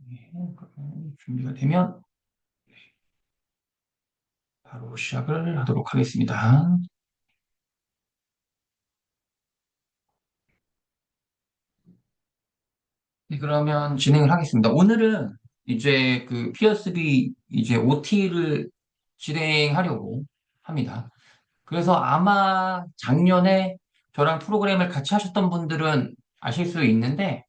네, 그럼 준비가 되면 바로 시작을 하도록 하겠습니다. 네, 그러면 진행을 하겠습니다. 오늘은 이제 그 피어스비 이제 OT를 진행하려고 합니다. 그래서 아마 작년에 저랑 프로그램을 같이 하셨던 분들은 아실 수 있는데,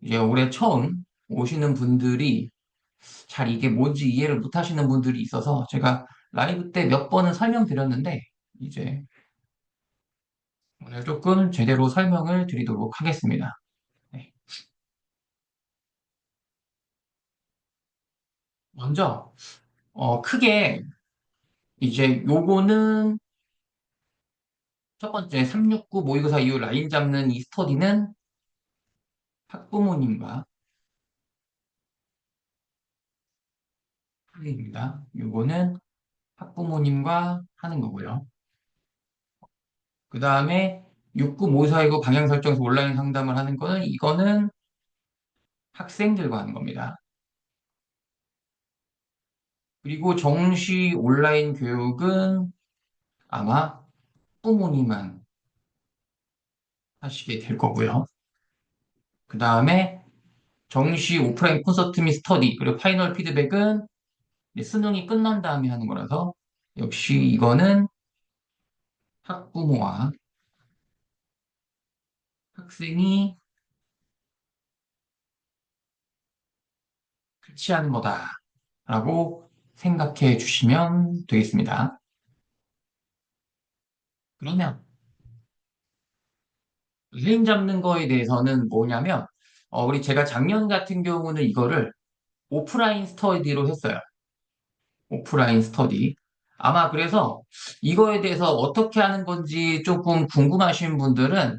이제 올해 처음 오시는 분들이 잘 이게 뭔지 이해를 못 하시는 분들이 있어서 제가 라이브 때 몇 번은 설명드렸는데, 이제 오늘 조금 제대로 설명을 드리도록 하겠습니다. 네. 먼저, 크게 이제 요거는 첫 번째 369 모의고사 이후 라인 잡는 이 스터디는 학부모님과 학생입니다. 요거는 학부모님과 하는 거고요. 그 다음에 69 모의사이고 방향 설정에서 온라인 상담을 하는 거는 이거는 학생들과 하는 겁니다. 그리고 정시 온라인 교육은 아마 부모님만 하시게 될 거고요. 그 다음에 정시 오프라인 콘서트 및 스터디, 그리고 파이널 피드백은 이제 수능이 끝난 다음에 하는 거라서 역시 이거는 학부모와 학생이 같이 하는 거다라고 생각해 주시면 되겠습니다. 그러면 라인 잡는 거에 대해서는 뭐냐면 우리 제가 작년 같은 경우는 이거를 오프라인 스터디로 했어요. 오프라인 스터디. 아마 그래서 이거에 대해서 어떻게 하는 건지 조금 궁금하신 분들은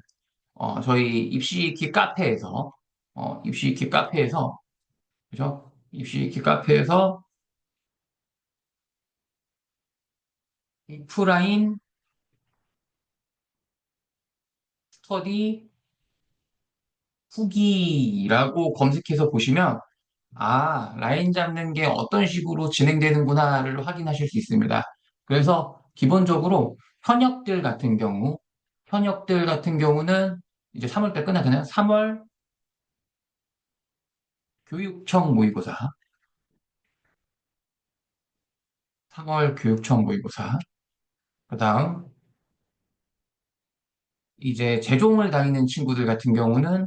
저희 입시키 카페에서 입시키 카페에서 그죠? 입시키 카페에서 오프라인 스터디 후기라고 검색해서 보시면 라인 잡는 게 어떤 식으로 진행되는구나를 확인하실 수 있습니다. 그래서 기본적으로 현역들 같은 경우는 이제 3월 때 끝나잖아요. 3월 교육청 모의고사, 3월 교육청 모의고사, 그 다음 이제 재종을 다니는 친구들 같은 경우는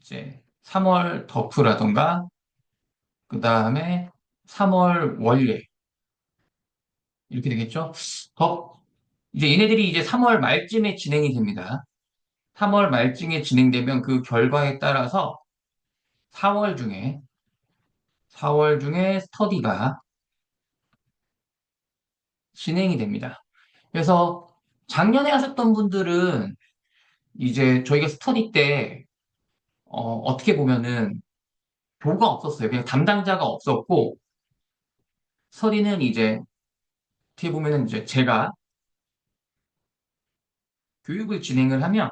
이제 3월 덕후라던가, 그 다음에 3월 원예, 이렇게 되겠죠? 이제 얘네들이 이제 3월 말쯤에 진행이 됩니다. 3월 말쯤에 진행되면 그 결과에 따라서 4월 중에 4월 중에 스터디가 진행이 됩니다. 그래서 작년에 하셨던 분들은 이제 저희가 스터디 때 어떻게 보면은 교가 없었어요. 그냥 담당자가 없었고 스터디는 이제 어떻게 보면은 이제 제가 교육을 진행을 하면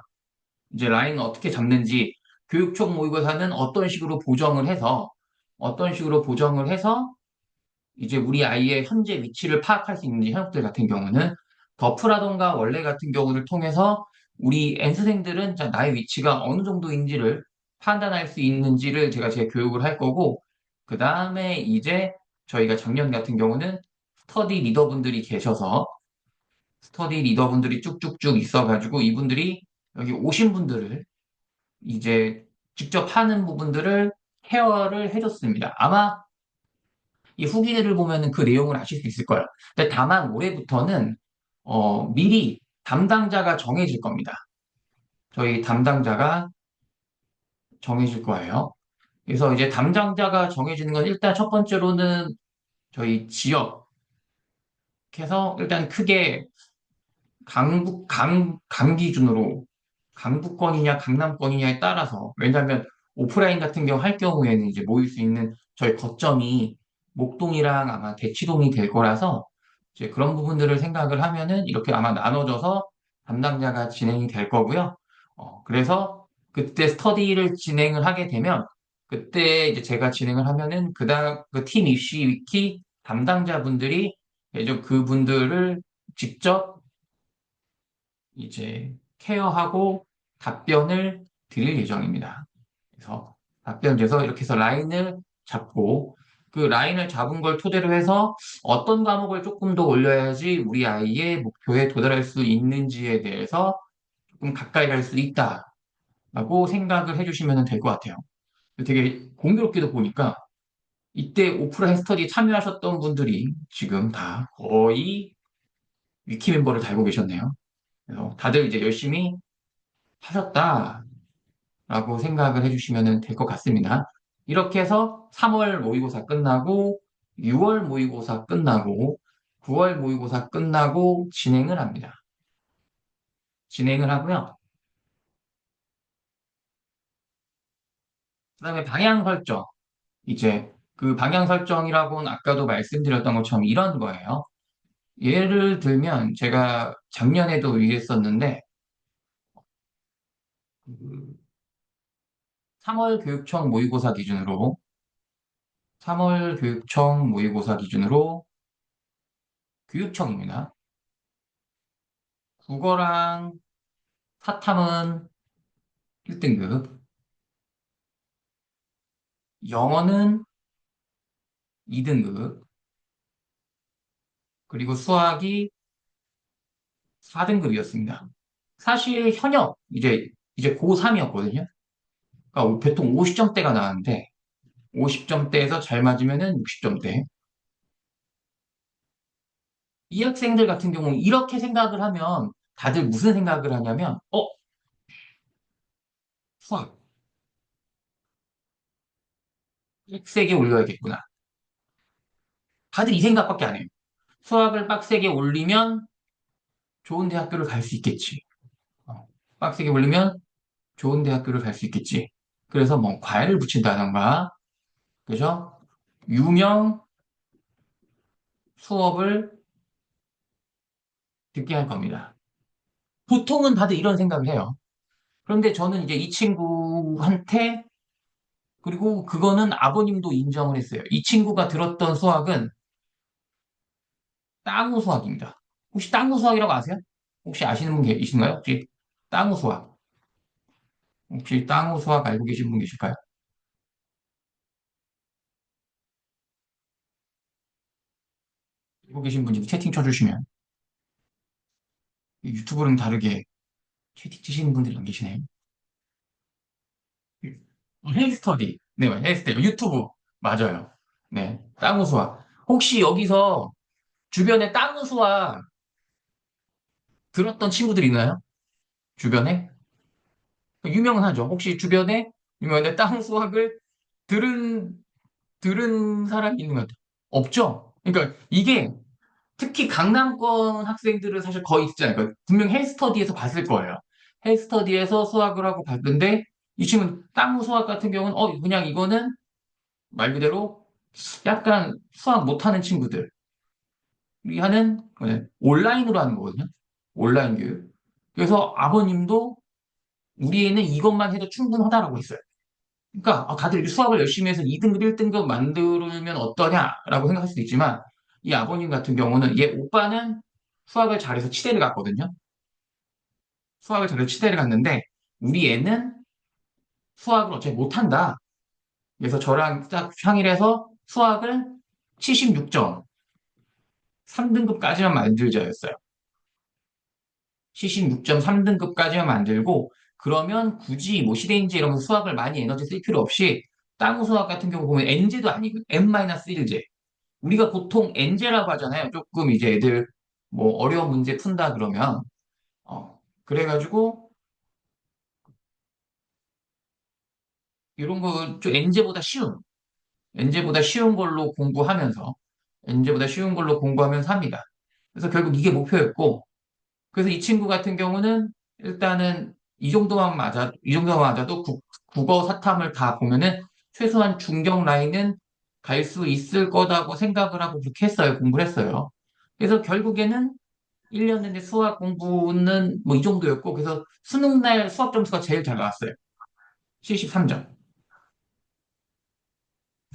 이제 라인을 어떻게 잡는지 교육청 모의고사는 어떤 식으로 보정을 해서 이제 우리 아이의 현재 위치를 파악할 수 있는지 현역들 같은 경우는 더프라던가 원래 같은 경우를 통해서 우리 N수생들은 자, 나의 위치가 어느 정도인지를 판단할 수 있는지를 제가 제 교육을 할 거고 그 다음에 이제 저희가 작년 같은 경우는 스터디 리더분들이 쭉쭉쭉 있어가지고 이분들이 여기 오신 분들을 이제 직접 하는 부분들을 케어를 해줬습니다. 아마 이 후기들을 보면은 그 내용을 아실 수 있을 거예요. 근데 다만 올해부터는 미리 담당자가 정해질 겁니다. 저희 담당자가 정해질 거예요. 그래서 이제 담당자가 정해지는 건 일단 첫 번째로는 저희 지역에서 일단 크게 강 기준으로 강북권이냐 강남권이냐에 따라서 왜냐하면 오프라인 같은 경우 할 경우에는 이제 모일 수 있는 저희 거점이 목동이랑 아마 대치동이 될 거라서 이제 그런 부분들을 생각을 하면은 이렇게 아마 나눠져서 담당자가 진행이 될 거고요. 그래서 그때 스터디를 진행을 하게 되면 그때 이제 제가 진행을 하면은 그다음 그 팀 입시 위키 담당자분들이 이제 그분들을 직접 이제 케어하고 답변을 드릴 예정입니다. 그래서 답변 줘서 이렇게 해서 라인을 잡고 그 라인을 잡은 걸 토대로 해서 어떤 과목을 조금 더 올려야지 우리 아이의 목표에 도달할 수 있는지에 대해서 조금 가까이 갈 수 있다라고 생각을 해주시면 될 것 같아요. 되게 공교롭게도 보니까 이때 오프라인 스터디 참여하셨던 분들이 지금 다 거의 위키 멤버를 달고 계셨네요. 그래서 다들 이제 열심히 하셨다. 라고 생각을 해주시면 될 것 같습니다. 이렇게 해서 3월 모의고사 끝나고 6월 모의고사 끝나고 9월 모의고사 끝나고 진행을 합니다. 진행을 하고요. 그다음에 방향 설정. 이제 그 방향 설정이라고는 아까도 말씀드렸던 것처럼 이런 거예요. 예를 들면 제가 작년에도 이랬었는데 3월 교육청 모의고사 기준으로 3월 교육청 모의고사 기준으로 교육청입니다. 국어랑 사탐은 1등급, 영어는 2등급, 그리고 수학이 4등급이었습니다. 사실 현역, 이제 고3이었거든요. 그러니까 보통 50점대가 나왔는데, 50점대에서 잘 맞으면은 60점대. 이 학생들 같은 경우는 이렇게 생각을 하면 다들 무슨 생각을 하냐면, 수학 빡세게 올려야겠구나. 다들 이 생각밖에 안 해요. 수학을 빡세게 올리면 좋은 대학교를 갈 수 있겠지. 빡세게 올리면 좋은 대학교를 갈 수 있겠지. 그래서 뭐 과외를 붙인다던가, 그죠? 유명 수업을 듣게 할 겁니다. 보통은 다들 이런 생각을 해요. 그런데 저는 이제 이 친구한테, 그리고 그거는 아버님도 인정을 했어요. 이 친구가 들었던 수학은 땅우 수학입니다. 혹시 땅우 수학이라고 아세요? 혹시 아시는 분 계신가요? 혹시 땅우 수학. 혹시 땅우 수학 알고 계신 분 계실까요? 알고 계신 분이 채팅 쳐주시면 유튜브랑 다르게 채팅 치시는 분들이 안 계시네요. 헬스터디. 네, 헬스터디. 유튜브. 맞아요. 네. 땅우수학. 혹시 여기서 주변에 땅우수학 들었던 친구들 있나요? 주변에? 유명은 하죠. 혹시 주변에 유명한데 땅우수학을 들은, 들은 사람이 있는 것 같아요. 없죠? 그러니까 이게 특히 강남권 학생들은 사실 거의 있잖아요. 그러니까 분명 헬스터디에서 봤을 거예요. 헬스터디에서 수학을 하고 봤는데 이 친구는 땅우수학 같은 경우는 그냥 이거는 말 그대로 약간 수학 못하는 친구들이 하는 온라인으로 하는 거거든요. 온라인 교육. 그래서 아버님도 우리 애는 이것만 해도 충분하다라고 했어요. 그러니까 다들 이렇게 수학을 열심히 해서 2등급, 1등급 만들면 어떠냐라고 생각할 수도 있지만 이 아버님 같은 경우는 얘 오빠는 수학을 잘해서 치대를 갔거든요. 수학을 잘해서 치대를 갔는데 우리 애는 수학을 어차피 못한다. 그래서 저랑 딱 상의를 해서 수학을 76점, 3등급까지만 만들자였어요. 76.3등급까지만 만들고 그러면 굳이 뭐 시대인지 이런 거 수학을 많이 에너지 쓸 필요 없이 땅 수학 같은 경우 보면 N제도 아니고 N-1제. 우리가 보통 N제라고 하잖아요. 조금 이제 애들 뭐 어려운 문제 푼다 그러면 그래가지고 이런 거 좀 N제보다 쉬운 걸로 공부하면서 N제보다 쉬운 걸로 공부하면서 합니다. 그래서 결국 이게 목표였고 그래서 이 친구 같은 경우는 일단은 이 정도만 맞아도 국어 사탐을 다 보면은 최소한 중경 라인은 갈 수 있을 거다고 생각을 하고 그렇게 했어요. 공부를 했어요. 그래서 결국에는 1년 내내 수학 공부는 뭐 이 정도였고, 그래서 수능날 수학 점수가 제일 잘 나왔어요. 73점.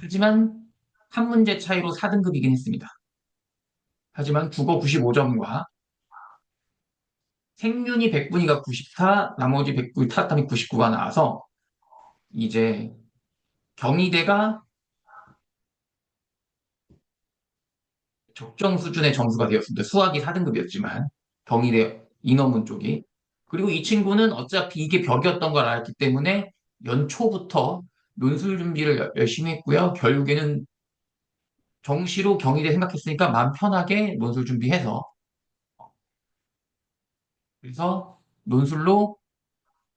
하지만 한 문제 차이로 4등급이긴 했습니다. 하지만 국어 95점과 생윤이 100분위가 94, 나머지 100분 타tam이 99가 나와서 이제 경희대가 적정 수준의 점수가 되었습니다. 수학이 4등급이었지만 경희대 인어문 쪽이. 그리고 이 친구는 어차피 이게 벽이었던 걸 알았기 때문에 연초부터 논술 준비를 열심히 했고요. 결국에는 정시로 경희대 생각했으니까 마음 편하게 논술 준비해서 그래서 논술로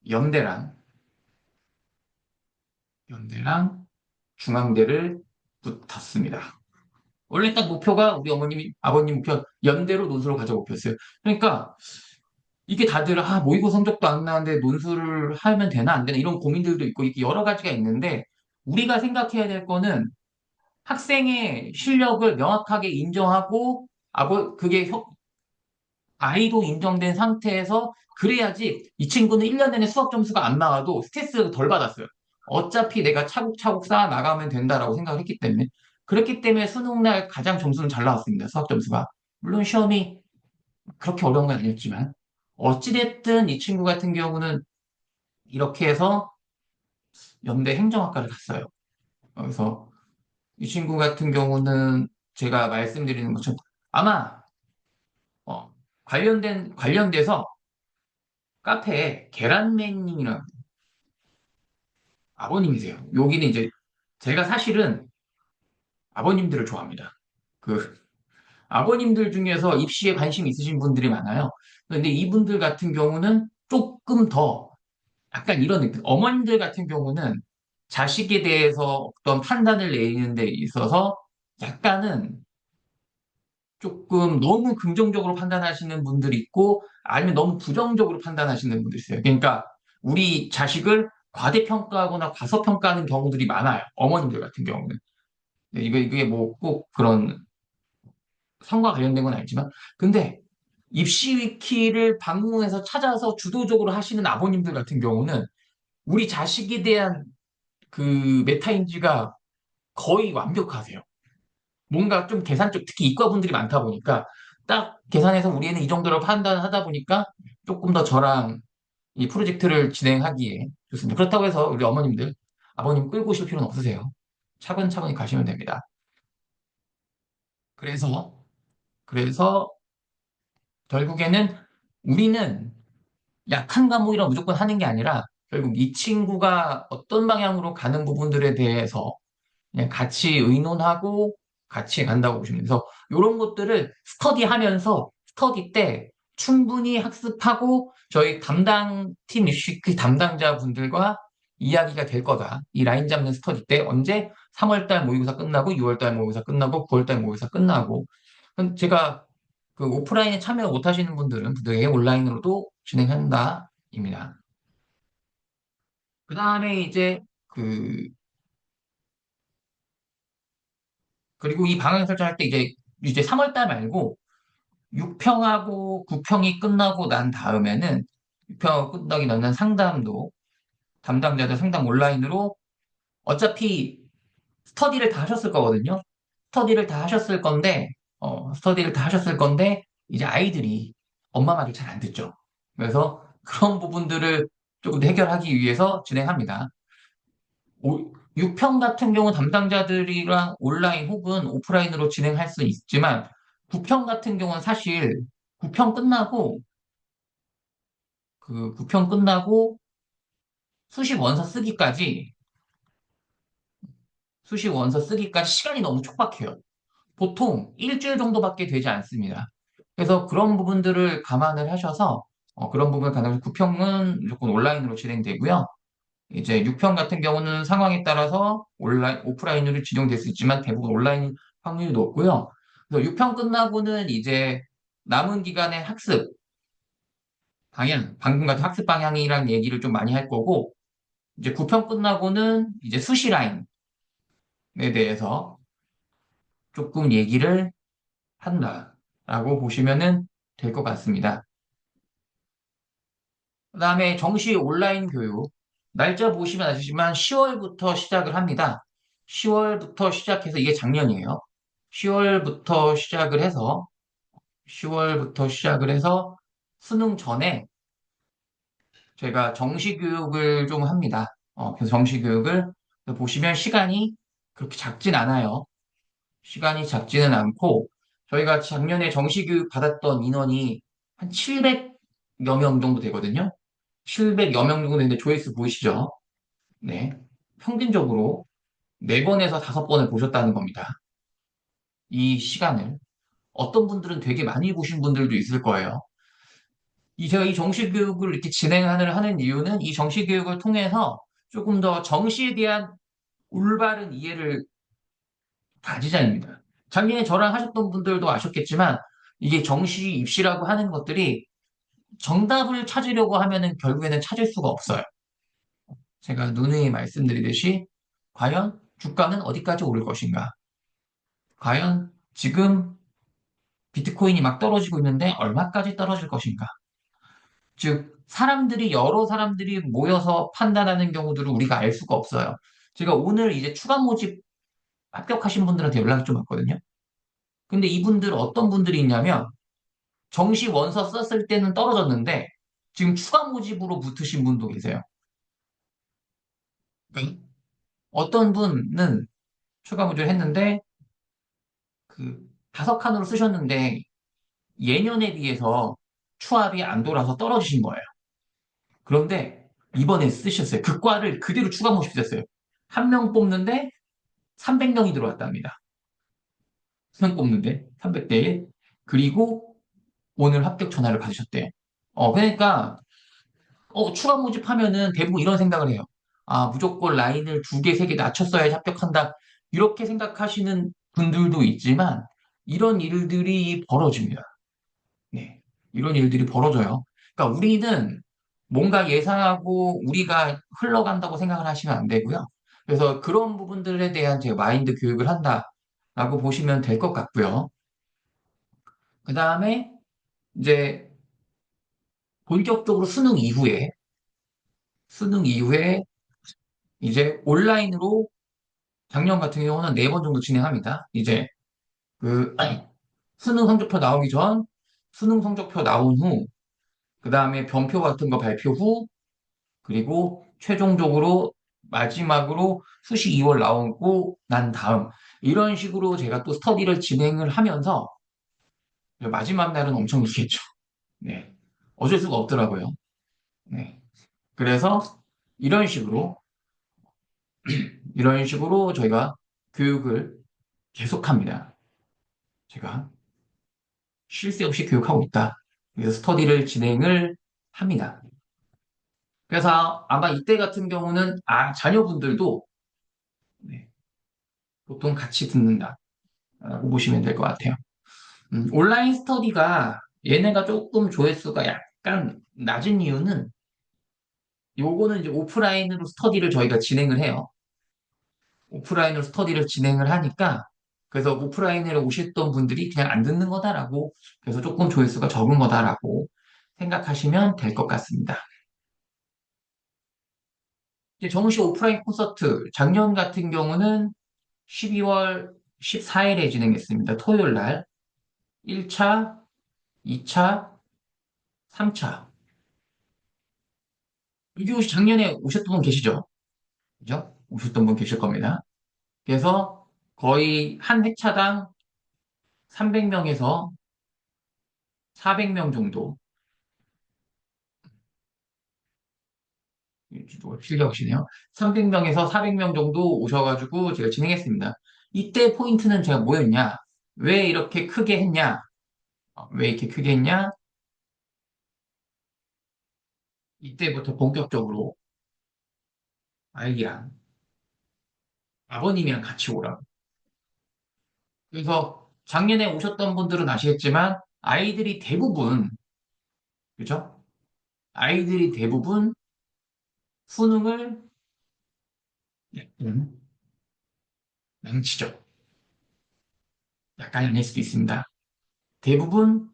연대랑 연대랑 중앙대를 붙었습니다. 원래 딱 목표가 우리 어머님이 아버님 목표 연대로 논술을 가자 목표였어요. 그러니까 이게 다들 모의고 성적도 안 나는데 논술을 하면 되나 안 되나 이런 고민들도 있고 이게 여러 가지가 있는데 우리가 생각해야 될 거는 학생의 실력을 명확하게 인정하고 그게 아이도 인정된 상태에서 그래야지 이 친구는 1년 내내 수학 점수가 안 나와도 스트레스를 덜 받았어요. 어차피 내가 차곡차곡 쌓아 나가면 된다라고 생각을 했기 때문에. 그렇기 때문에 수능날 가장 점수는 잘 나왔습니다. 수학 점수가. 물론 시험이 그렇게 어려운 건 아니었지만. 어찌됐든 이 친구 같은 경우는 이렇게 해서 연대 행정학과를 갔어요. 그래서 이 친구 같은 경우는 제가 말씀드리는 것처럼 아마 관련돼서 카페에 계란맨님이라는 아버님이세요. 여기는 이제 제가 사실은 아버님들을 좋아합니다. 그 아버님들 중에서 입시에 관심 있으신 분들이 많아요. 근데 이분들 같은 경우는 조금 더 약간 이런 느낌. 어머님들 같은 경우는 자식에 대해서 어떤 판단을 내리는 데 있어서 약간은 조금 너무 긍정적으로 판단하시는 분들이 있고 아니면 너무 부정적으로 판단하시는 분들이 있어요. 그러니까 우리 자식을 과대평가하거나 과소평가하는 경우들이 많아요. 어머님들 같은 경우는. 네, 이게 뭐 꼭 그런 성과 관련된 건 아니지만 근데 입시 위키를 방문해서 찾아서 주도적으로 하시는 아버님들 같은 경우는 우리 자식에 대한 그 메타인지가 거의 완벽하세요. 뭔가 좀 계산 쪽, 특히 이과분들이 많다 보니까 딱 계산해서 우리 애는 이 정도로 판단하다 보니까 조금 더 저랑 이 프로젝트를 진행하기에 좋습니다. 그렇다고 해서 우리 어머님들, 아버님 끌고 오실 필요는 없으세요. 차근차근히 가시면 됩니다. 그래서, 그래서 결국에는 우리는 약한 과목이라 무조건 하는 게 아니라 결국 이 친구가 어떤 방향으로 가는 부분들에 대해서 그냥 같이 의논하고 같이 간다고 보시면 돼요. 그래서 이런 것들을 스터디하면서 스터디 때 충분히 학습하고 저희 담당 팀 입시퀴 담당자분들과 이야기가 될 거다. 이 라인 잡는 스터디 때 언제 3월달 모의고사 끝나고 6월달 모의고사 끝나고 9월달 모의고사 끝나고 그럼 제가 그 오프라인에 참여 못 하시는 분들에게 온라인으로도 진행한다입니다. 그 다음에 이제 그 그리고 이 방향 설정할 때 이제 3월 달 말고 6평하고 9평이 끝나고 난 다음에는 6평하고 끝나기 전에 상담도 담당자들 상담 온라인으로 어차피 스터디를 다 하셨을 거거든요. 스터디를 다 하셨을 건데 이제 아이들이 엄마 말을 잘 안 듣죠. 그래서 그런 부분들을 조금 더 해결하기 위해서 진행합니다. 6평 같은 경우 담당자들이랑 온라인 혹은 오프라인으로 진행할 수 있지만 9평 같은 경우는 사실 9평 끝나고 9평 끝나고 수식 원서 쓰기까지 수식 원서 쓰기까지 시간이 너무 촉박해요. 보통 일주일 정도밖에 되지 않습니다. 그래서 그런 부분들을 감안을 하셔서 그런 부분을 가능해서 9평은 무조건 온라인으로 진행되고요. 이제 6평 같은 경우는 상황에 따라서 오프라인으로 진행될 수 있지만 대부분 온라인 확률이 높고요. 그래서 6평 끝나고는 이제 남은 기간의 학습 방향, 방금 같은 학습 방향이랑 얘기를 좀 많이 할 거고, 이제 9평 끝나고는 이제 수시 라인에 대해서 조금 얘기를 한다. 라고 보시면은 될 것 같습니다. 그 다음에 정시 온라인 교육. 날짜 보시면 아시지만 10월부터 시작을 합니다. 10월부터 시작해서 이게 작년이에요. 10월부터 시작을 해서 10월부터 시작을 해서 수능 전에 제가 정시 교육을 좀 합니다. 그래서 정시 교육을 보시면 시간이 그렇게 작진 않아요. 시간이 작지는 않고 저희가 작년에 정시 교육 받았던 인원이 한 700여 명 정도 되거든요. 700여 명 정도 되는데 조회수 보이시죠? 네. 평균적으로 4번에서 5번을 보셨다는 겁니다. 이 시간을. 어떤 분들은 되게 많이 보신 분들도 있을 거예요. 제가 이 정시 교육을 이렇게 진행하는 이유는 이 정시 교육을 통해서 조금 더 정시에 대한 올바른 이해를 가지자입니다. 작년에 저랑 하셨던 분들도 아셨겠지만 이게 정시 입시라고 하는 것들이 정답을 찾으려고 하면은 결국에는 찾을 수가 없어요. 제가 누누이 말씀드리듯이 과연 주가는 어디까지 오를 것인가? 과연 지금 비트코인이 막 떨어지고 있는데 얼마까지 떨어질 것인가? 즉, 여러 사람들이 모여서 판단하는 경우들을 우리가 알 수가 없어요. 제가 오늘 이제 추가 모집 합격하신 분들한테 연락이 좀 왔거든요. 근데 이분들 어떤 분들이 있냐면 정시 원서 썼을 때는 떨어졌는데 지금 추가 모집으로 붙으신 분도 계세요. 네. 어떤 분은 추가 모집을 했는데 그 5칸으로 쓰셨는데 예년에 비해서 추합이 안 돌아서 떨어지신 거예요. 그런데 이번에 쓰셨어요. 그 과를 그대로 추가 모집했어요. 한 명 뽑는데 300명이 들어왔답니다. 한 명 뽑는데 300대에. 그리고 오늘 합격 전화를 받으셨대요. 그러니까 추가 모집하면은 대부분 이런 생각을 해요. 아, 무조건 라인을 2개, 3개 낮췄어야지 합격한다. 이렇게 생각하시는 분들도 있지만 이런 일들이 벌어집니다. 네. 이런 일들이 벌어져요. 그러니까 우리는 뭔가 예상하고 우리가 흘러간다고 생각을 하시면 안 되고요. 그래서 그런 부분들에 대한 제가 마인드 교육을 한다라고 보시면 될 것 같고요. 그 다음에 이제 본격적으로 수능 이후에 이제 온라인으로 작년 같은 경우는 4번 정도 진행합니다. 이제 그 수능 성적표 나오기 전, 수능 성적표 나온 후, 그 다음에 변표 같은 거 발표 후, 그리고 최종적으로 마지막으로 수시 2월 나오고 난 다음 이런 식으로 제가 또 스터디를 진행을 하면서 마지막 날은 엄청 길겠죠. 네. 어쩔 수가 없더라고요. 네. 그래서 이런 식으로 이런 식으로 저희가 교육을 계속합니다. 제가 쉴 새 없이 교육하고 있다. 그래서 스터디를 진행을 합니다. 그래서 아마 이때 같은 경우는 자녀분들도 네, 보통 같이 듣는다라고 보시면 될 것 같아요. 온라인 스터디가 얘네가 조금 조회수가 약간 낮은 이유는 요거는 이제 오프라인으로 스터디를 저희가 진행을 해요. 오프라인으로 스터디를 진행을 하니까 그래서 오프라인으로 오셨던 분들이 그냥 안 듣는 거다라고 그래서 조금 조회수가 적은 거다라고 생각하시면 될 것 같습니다. 이제 정시 오프라인 콘서트 작년 같은 경우는 12월 14일에 진행했습니다. 토요일 날 1차, 2차, 3차. 여기 혹시 작년에 오셨던 분 계시죠? 그죠? 오셨던 분 계실 겁니다. 그래서 거의 한 회차당 300명에서 400명 정도 주로 실력이시네요. 300명에서 400명 정도 오셔가지고 제가 진행했습니다. 이때 포인트는 제가 뭐였냐? 왜 이렇게 크게 했냐? 왜 이렇게 크게 했냐? 이때부터 본격적으로 아이랑 아버님이랑 같이 오라고. 그래서 작년에 오셨던 분들은 아시겠지만 아이들이 대부분, 그죠? 아이들이 대부분 수능을 약간 망치죠. 약간 아닐 수도 있습니다. 대부분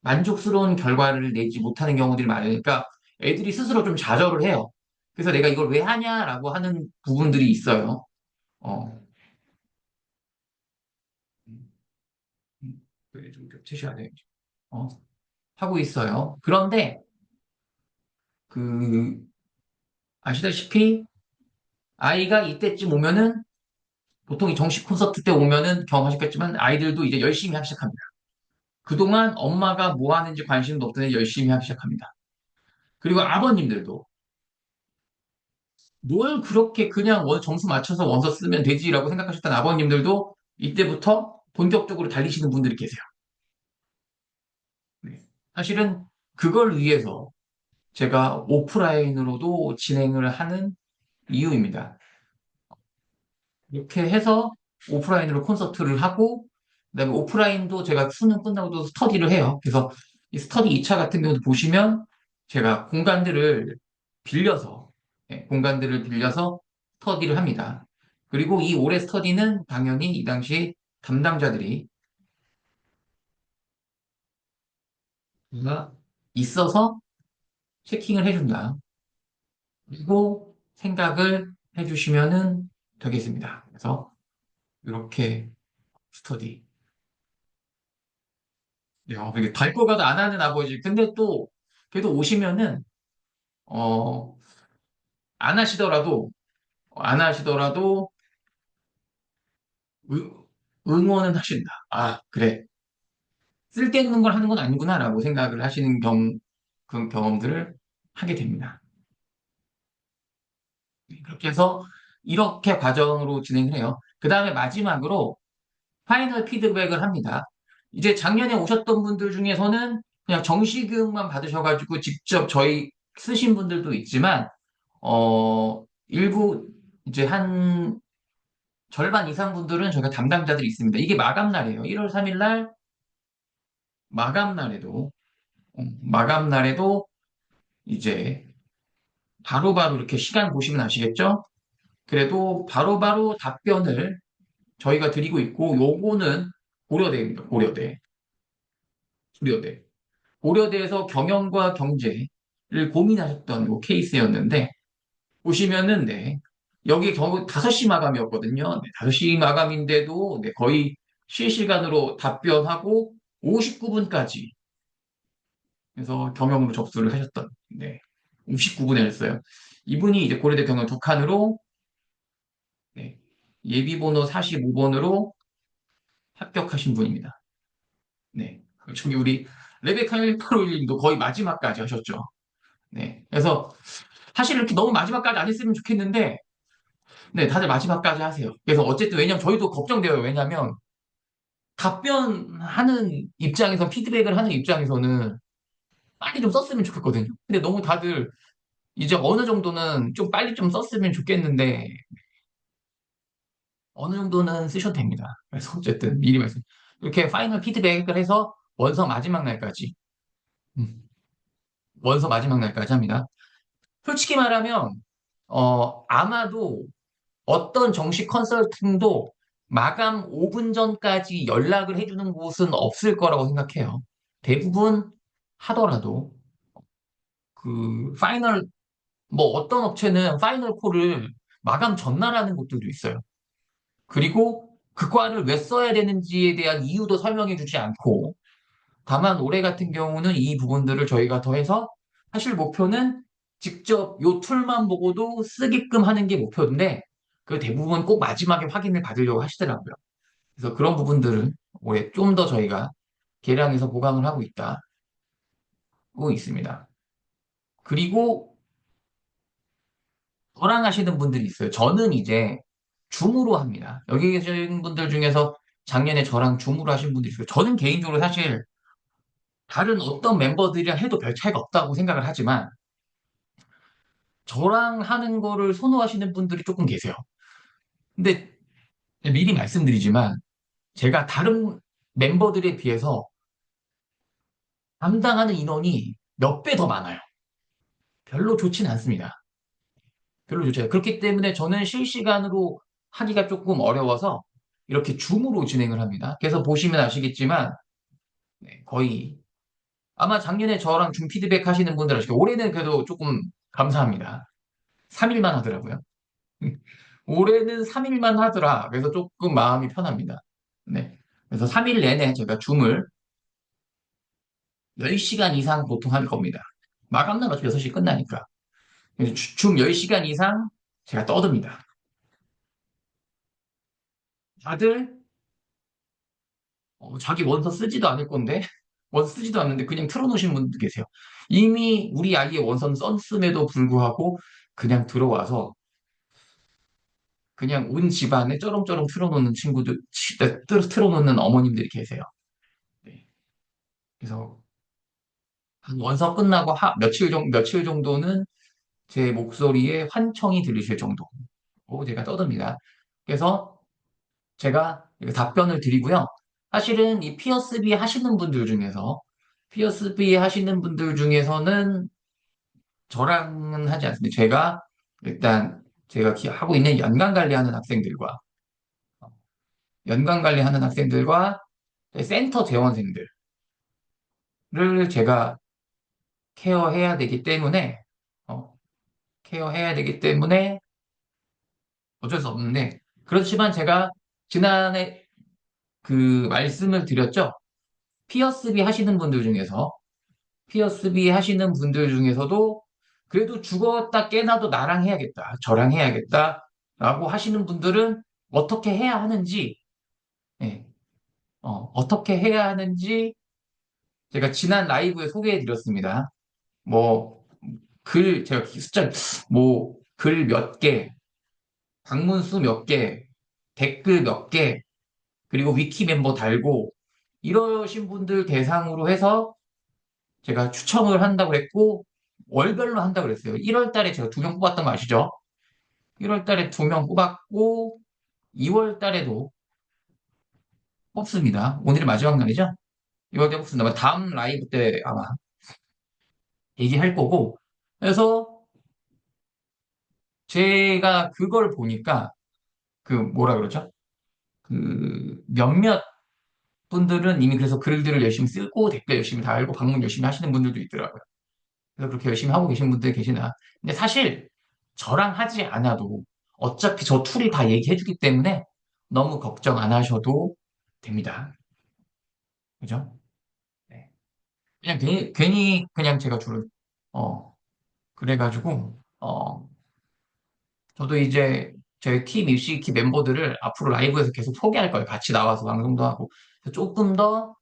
만족스러운 결과를 내지 못하는 경우들이 많으니까 애들이 스스로 좀 좌절을 해요. 그래서 내가 이걸 왜 하냐라고 하는 부분들이 있어요. 어, 그래, 좀 겹치셔야 돼요. 어, 하고 있어요. 그런데 그 아시다시피 아이가 이때쯤 오면은 보통 이 정식 콘서트 때 오면은 경험하셨겠지만 아이들도 이제 열심히 하기 시작합니다. 그동안 엄마가 뭐 하는지 관심도 없던 애 열심히 하기 시작합니다. 그리고 아버님들도 뭘 그렇게 그냥 점수 맞춰서 원서 쓰면 되지라고 생각하셨던 아버님들도 이때부터 본격적으로 달리시는 분들이 계세요. 네. 사실은 그걸 위해서 제가 오프라인으로도 진행을 하는 이유입니다. 이렇게 해서 오프라인으로 콘서트를 하고, 그다음에 오프라인도 제가 수능 끝나고도 스터디를 해요. 그래서 이 스터디 2차 같은 경우도 보시면 제가 공간들을 빌려서 스터디를 합니다. 그리고 이 올해 스터디는 당연히 이 당시 담당자들이 가 있어서 체킹을 해준다. 그리고 생각을 해주시면은 되겠습니다. 그래서 이렇게 스터디. 이게 밟고 가도 안 하는 아버지. 근데 또, 그래도 오시면은, 어, 안 하시더라도, 안 하시더라도, 응원은 하신다. 아, 그래. 쓸데없는 걸 하는 건 아니구나라고 생각을 하시는 그 경험들을 하게 됩니다. 그렇게 해서, 이렇게 과정으로 진행을 해요. 그 다음에 마지막으로, 파이널 피드백을 합니다. 이제 작년에 오셨던 분들 중에서는 그냥 정시교육만 받으셔가지고 직접 저희 쓰신 분들도 있지만, 일부 이제 한 절반 이상 분들은 저희가 담당자들이 있습니다. 이게 마감 날이에요. 1월 3일 날 마감 날에도, 마감 날에도 이제 바로바로 이렇게 시간 보시면 아시겠죠? 그래도 바로바로 답변을 저희가 드리고 있고, 요거는 고려대입니다. 고려대. 고려대. 고려대에서 경영과 경제를 고민하셨던 그 케이스였는데, 보시면은, 네, 여기 경우 5시 마감이었거든요. 네, 5시 마감인데도 네, 거의 실시간으로 답변하고 59분까지 그래서 경영으로 접수를 하셨던, 네, 59분에 했어요. 이분이 이제 고려대 경영 두 칸으로, 네, 예비번호 45번으로 합격하신 분입니다. 네. 저기 우리 레베카 1851님도 거의 마지막까지 하셨죠. 네. 그래서 사실 이렇게 너무 마지막까지 안 했으면 좋겠는데, 네, 다들 마지막까지 하세요. 그래서 어쨌든 왜냐면 저희도 걱정돼요. 왜냐면 답변하는 입장에서 피드백을 하는 입장에서는 빨리 좀 썼으면 좋겠거든요. 근데 너무 다들 이제 어느 정도는 좀 빨리 좀 썼으면 좋겠는데 어느 정도는 쓰셔도 됩니다. 그래서 어쨌든 미리 말씀. 이렇게 파이널 피드백을 해서 원서 마지막 날까지, 음, 원서 마지막 날까지 합니다. 솔직히 말하면 아마도 어떤 정식 컨설팅도 마감 5분 전까지 연락을 해주는 곳은 없을 거라고 생각해요. 대부분 하더라도 뭐 어떤 업체는 파이널 콜을 마감 전날 하는 곳들도 있어요. 그리고 그 과를 왜 써야 되는지에 대한 이유도 설명해 주지 않고, 다만 올해 같은 경우는 이 부분들을 저희가 더해서 사실 목표는 직접 요 툴만 보고도 쓰게끔 하는 게 목표인데, 그 대부분 꼭 마지막에 확인을 받으려고 하시더라고요. 그래서 그런 부분들은 올해 좀 더 저희가 개량해서 보강을 하고 있습니다. 그리고 저랑 하시는 분들이 있어요. 저는 이제 줌으로 합니다. 여기 계신 분들 중에서 작년에 저랑 줌으로 하신 분들이 있어요. 저는 개인적으로 사실 다른 어떤 멤버들이랑 해도 별 차이가 없다고 생각을 하지만 저랑 하는 거를 선호하시는 분들이 조금 계세요. 근데 미리 말씀드리지만 제가 다른 멤버들에 비해서 담당하는 인원이 몇 배 더 많아요. 별로 좋진 않습니다. 별로 좋지 않아요. 그렇기 때문에 저는 실시간으로 하기가 조금 어려워서 이렇게 줌으로 진행을 합니다. 그래서 보시면 아시겠지만 네, 거의 아마 작년에 저랑 좀 피드백 하시는 분들 아시고 올해는 그래도 조금 감사합니다. 3일만 하더라고요. 올해는 3일만 하더라. 그래서 조금 마음이 편합니다. 네. 그래서 3일 내내 제가 줌을 10시간 이상 보통 할 겁니다. 마감날 어차피 6시 끝나니까. 그래서 줌 10시간 이상 제가 떠듭니다. 다들 자기 원서 쓰지도 않을 건데, 원서 쓰지도 않는데 그냥 틀어놓으신 분들 계세요. 이미 우리 아이의 원서는 썼음에도 불구하고 그냥 들어와서 그냥 온 집안에 쩌렁쩌렁 틀어놓는 친구들, 틀어놓는 어머님들이 계세요. 네. 그래서 한 원서 끝나고 며칠 정도는 제 목소리에 환청이 들리실 정도로 제가 떠듭니다. 그래서 제가 이거 답변을 드리고요. 사실은 이 피어스비 하시는 분들 중에서 피어스비 하시는 분들 중에서는 저랑은 하지 않습니다. 제가 일단 제가 하고 있는 연관 관리하는 학생들과 센터 재원생들을 제가 케어해야 되기 때문에 어, 케어해야 되기 때문에 어쩔 수 없는데 그렇지만 제가 지난해 그 말씀을 드렸죠. 피어스비 하시는 분들 중에서 피어스비 하시는 분들 중에서도 그래도 죽었다 깨나도 나랑 해야겠다, 저랑 해야겠다라고 하시는 분들은 어떻게 해야 하는지, 예, 어떻게 해야 하는지 제가 지난 라이브에 소개해 드렸습니다. 뭐, 제가 숫자, 뭐, 글 몇 개, 방문수 몇 개, 댓글 몇 개, 그리고 위키 멤버 달고, 이러신 분들 대상으로 해서 제가 추첨을 한다고 그랬고, 월별로 한다고 그랬어요. 1월 달에 제가 2명 뽑았던 거 아시죠? 1월 달에 2명 뽑았고, 2월 달에도 뽑습니다. 오늘이 마지막 날이죠? 2월 달에 뽑습니다. 아마 다음 라이브 때 아마 얘기할 거고, 그래서 제가 그걸 보니까, 그 뭐라 그러죠? 그 몇몇 분들은 이미 그래서 글들을 열심히 쓰고 댓글 열심히 달고 방문 열심히 하시는 분들도 있더라고요. 그래서 그렇게 열심히 하고 계신 분들 계시나. 근데 사실 저랑 하지 않아도 어차피 저 툴이 다 얘기해주기 때문에 너무 걱정 안 하셔도 됩니다. 그죠? 네. 그냥 괜히 그냥 제가 그래가지고, 저도 이제 저희 팀 입시키 멤버들을 앞으로 라이브에서 계속 소개할 거예요. 같이 나와서 방송도 하고. 그래서 조금 더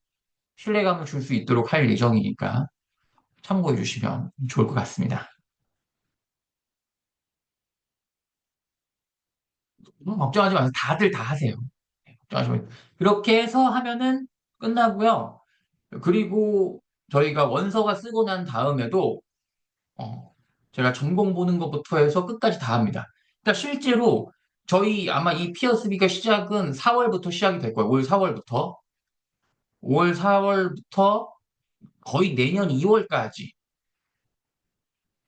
신뢰감을 줄 수 있도록 할 예정이니까 참고해 주시면 좋을 것 같습니다. 너무 걱정하지 마세요. 다들 다 하세요. 네, 걱정하지 마세요. 그렇게 해서 하면은 끝나고요. 그리고 저희가 원서가 쓰고 난 다음에도 어, 제가 전공 보는 것부터 해서 끝까지 다 합니다. 그러니까 실제로 저희 아마 이 피어스비가 시작은 4월부터 시작이 될 거예요. 올 4월부터. 올 4월부터 거의 내년 2월까지.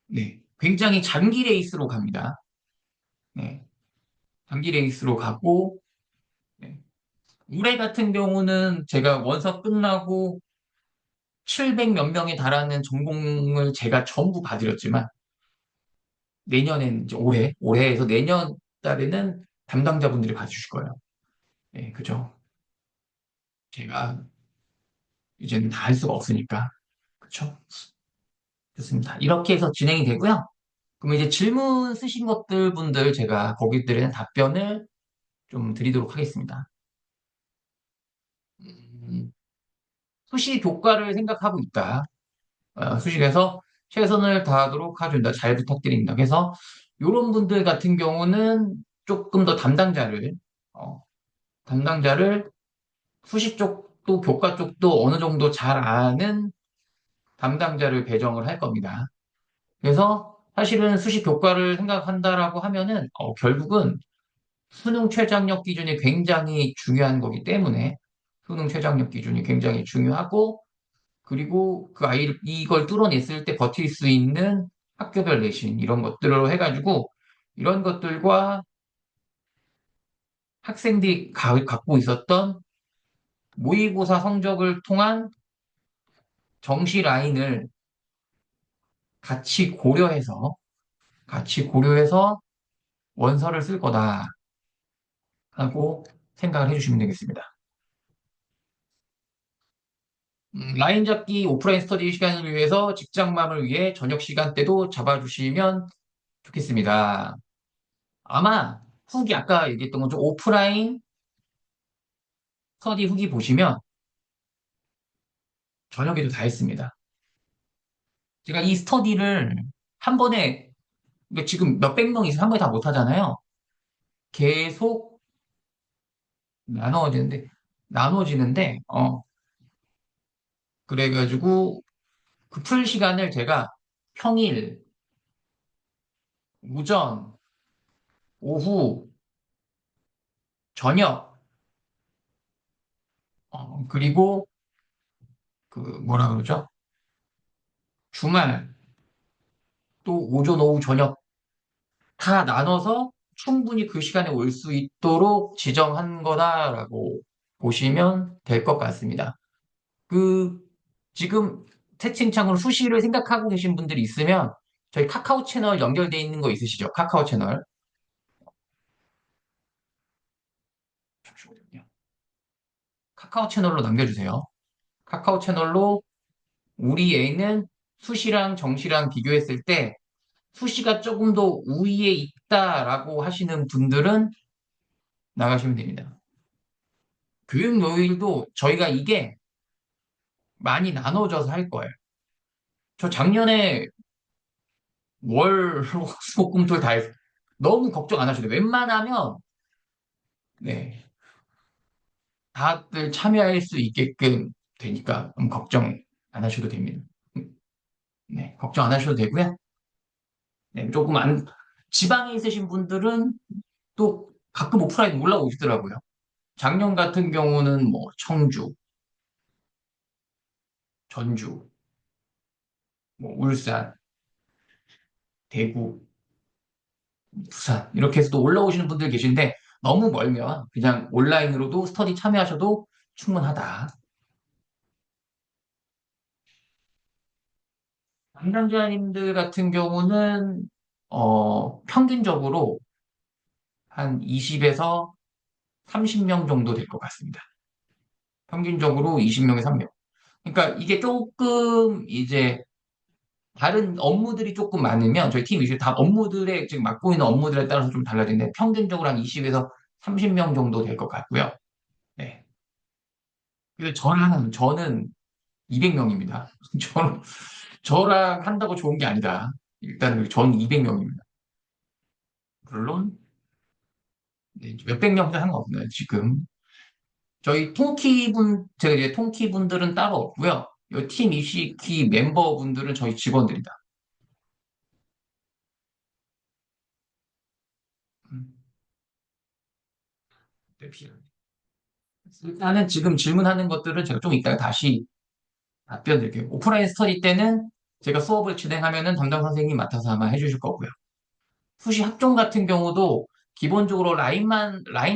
네. 굉장히 장기 레이스로 갑니다. 네. 장기 레이스로 가고, 네. 올해 같은 경우는 제가 원서 끝나고 700 몇 명에 달하는 전공을 제가 전부 봐드렸지만, 내년엔 이제 올해에서 내년 달에는 담당자분들이 봐주실 거예요. 네, 그죠. 제가 이제는 다 할 수가 없으니까. 그쵸? 좋습니다. 이렇게 해서 진행이 되고요. 그럼 이제 질문 쓰신 것들 분들 제가 거기들에 답변을 좀 드리도록 하겠습니다. 음, 수시 교과를 생각하고 있다. 수시에서 최선을 다하도록 하겠습니다. 잘 부탁드립니다. 그래서 이런 분들 같은 경우는 조금 더 어, 담당자를 수시 쪽도 교과 쪽도 어느 정도 잘 아는 담당자를 배정을 할 겁니다. 그래서 사실은 수시 교과를 생각한다라고 하면은 결국은 수능 최저학력 기준이 굉장히 중요한 거기 때문에 수능 최저학력 기준이 굉장히 중요하고 그리고 그 아이를 이걸 뚫어냈을 때 버틸 수 있는 학교별 내신 이런 것들로 해가지고 이런 것들과 학생들이 갖고 있었던 모의고사 성적을 통한 정시 라인을 같이 고려해서, 같이 고려해서 원서를 쓸 거다 하고 생각을 해주시면 되겠습니다. 라인 잡기 오프라인 스터디 시간을 위해서 직장맘을 위해 저녁 시간대도 잡아주시면 좋겠습니다. 아마 후기 아까 얘기했던 것좀 오프라인 스터디 후기 보시면 저녁에도 다 했습니다. 제가 이 스터디를 한 번에 그러니까 지금 몇백 명이 한 번에 다 못하잖아요. 계속 나눠지는데 나눠지는데 그래가지고 그 풀 시간을 제가 평일, 오전, 오후, 저녁 그리고 그 뭐라 그러죠? 주말 또 오전, 오후, 저녁 다 나눠서 충분히 그 시간에 올 수 있도록 지정한 거다라고 보시면 될 것 같습니다. 그 지금 채팅창으로 수시를 생각하고 계신 분들이 있으면 저희 카카오 채널 연결돼 있는 거 있으시죠? 카카오 채널. 잠시만요. 카카오 채널로 남겨주세요. 카카오 채널로 우리 A는 수시랑 정시랑 비교했을 때 수시가 조금 더 우위에 있다라고 하시는 분들은 나가시면 됩니다. 교육 요일도 저희가 이게 많이 나눠져서 할 거예요. 저 작년에 월, 수, 금, 토 다 했어요. 너무 걱정 안 하셔도 돼요. 웬만하면 네, 다들 참여할 수 있게끔 되니까 걱정 안 하셔도 됩니다. 네, 걱정 안 하셔도 되고요. 네, 조금 지방에 있으신 분들은 또 가끔 오프라인 올라오시더라고요. 작년 같은 경우는 뭐 청주, 전주, 뭐 울산, 대구, 부산 이렇게 해서 또 올라오시는 분들 계신데 너무 멀면 그냥 온라인으로도 스터디 참여하셔도 충분하다. 담당자님들 같은 경우는 평균적으로 한 20에서 30명 정도 될 것 같습니다. 평균적으로 20명에서 3명. 그러니까 이게 조금 이제 다른 업무들이 조금 많으면 저희 팀이 이제 다 업무들의 지금 맡고 있는 업무들에 따라서 좀 달라지는데 평균적으로 한 20에서 30명 정도 될 것 같고요. 네. 그래서 저는 200명입니다. 저랑 한다고 좋은 게 아니다. 일단은 저는 200명입니다. 물론 네, 몇백 명 상관없나요, 지금. 저희 제가 이제 통키 분들은 따로 없고요. 이팀 이시키 멤버분들은 저희 직원들이다. 음, 네, 일단은 지금 질문하는 것들은 제가 좀 이따가 다시 답변 드릴게요. 오프라인 스터디 때는 제가 수업을 진행하면은 담당 선생님이 맡아서 아마 해주실 거고요. 수시 학종 같은 경우도 기본적으로 라인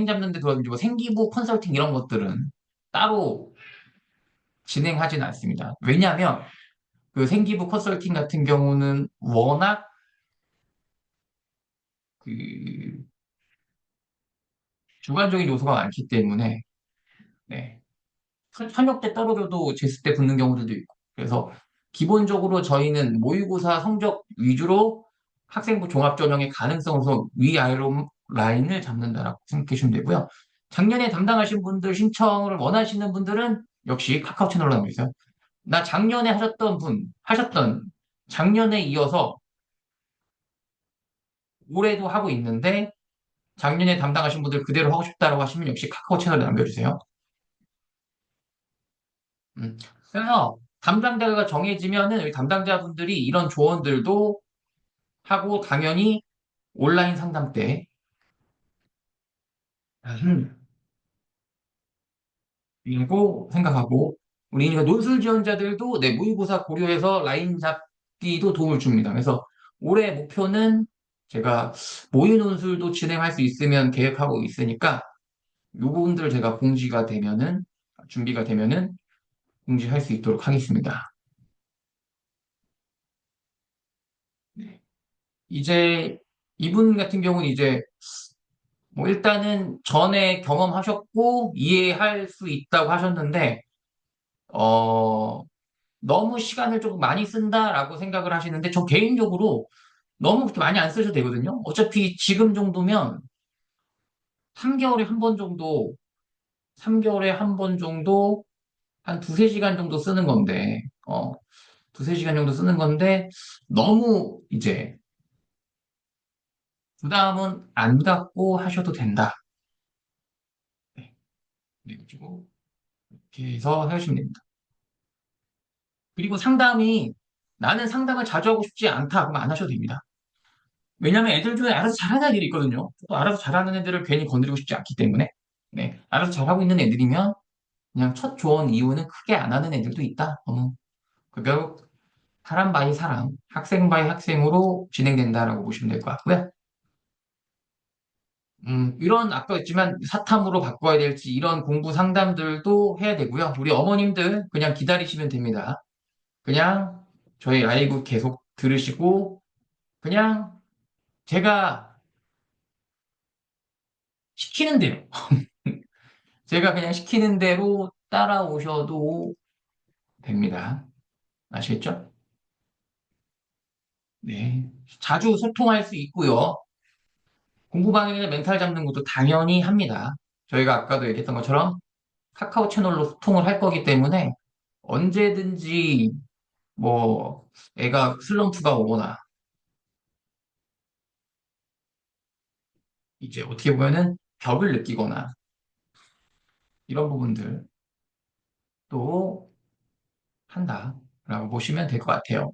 잡는 데 들어가면 뭐 생기부 컨설팅 이런 것들은 따로 진행하진 않습니다. 왜냐하면 그 생기부 컨설팅 같은 경우는 워낙 그 주관적인 요소가 많기 때문에 네. 현역 때 떨어져도 재수 때 붙는 경우들도 있고 그래서 기본적으로 저희는 모의고사 성적 위주로 학생부 종합전형의 가능성으로 위아래로 라인을 잡는다라고 생각해 주시면 되고요. 작년에 담당하신 분들 신청을 원하시는 분들은 역시 카카오 채널로 남겨주세요. 나 작년에 하셨던 작년에 이어서 올해도 하고 있는데 작년에 담당하신 분들 그대로 하고 싶다라고 하시면 역시 카카오 채널에 남겨주세요. 그래서 담당자가 정해지면은 우리 담당자분들이 이런 조언들도 하고 당연히 온라인 상담 때 음, 이라고 생각하고 우리 논술 지원자들도 내 모의고사 고려해서 라인 잡기도 도움을 줍니다. 그래서 올해 목표는 제가 모의 논술도 진행할 수 있으면 계획하고 있으니까 이 부분들 제가 준비가 되면은 공지할 수 있도록 하겠습니다. 이제 이분 같은 경우는 이제 뭐 일단은 전에 경험하셨고 이해할 수 있다고 하셨는데, 어, 너무 시간을 조금 많이 쓴다라고 생각을 하시는데, 저 개인적으로 너무 그렇게 많이 안 쓰셔도 되거든요. 어차피 지금 정도면 3개월에 한 번 정도, 3개월에 한 번 정도, 한 두세 시간 정도 쓰는 건데, 두세 시간 정도 쓰는 건데, 너무 이제 부담은 안 갖고 하셔도 된다. 네. 그리고 이렇게 해서 하시면 됩니다. 그리고 상담이 나는 상담을 자주 하고 싶지 않다. 그러면 안 하셔도 됩니다. 왜냐하면 애들 중에 알아서 잘하는 애들이 있거든요. 또 알아서 잘하는 애들을 괜히 건드리고 싶지 않기 때문에. 네. 알아서 잘하고 있는 애들이면 그냥 첫 조언 이후는 크게 안 하는 애들도 있다. 그 결국 사람 바이 사람, 학생 바이 학생으로 진행된다라고 보시면 될 것 같고요. 이런 아까 했지만 사탐으로 바꿔야 될지 이런 공부 상담들도 해야 되고요. 우리 어머님들 그냥 기다리시면 됩니다. 그냥 저희 라이브 계속 들으시고 그냥 제가 시키는 대로 제가 그냥 시키는 대로 따라오셔도 됩니다. 아시겠죠? 네. 자주 소통할 수 있고요. 공부방해나 멘탈 잡는 것도 당연히 합니다. 저희가 아까도 얘기했던 것처럼 카카오 채널로 소통을 할 거기 때문에 언제든지 뭐 애가 슬럼프가 오거나 이제 어떻게 보면은 벽을 느끼거나 이런 부분들 또 한다라고 보시면 될 것 같아요.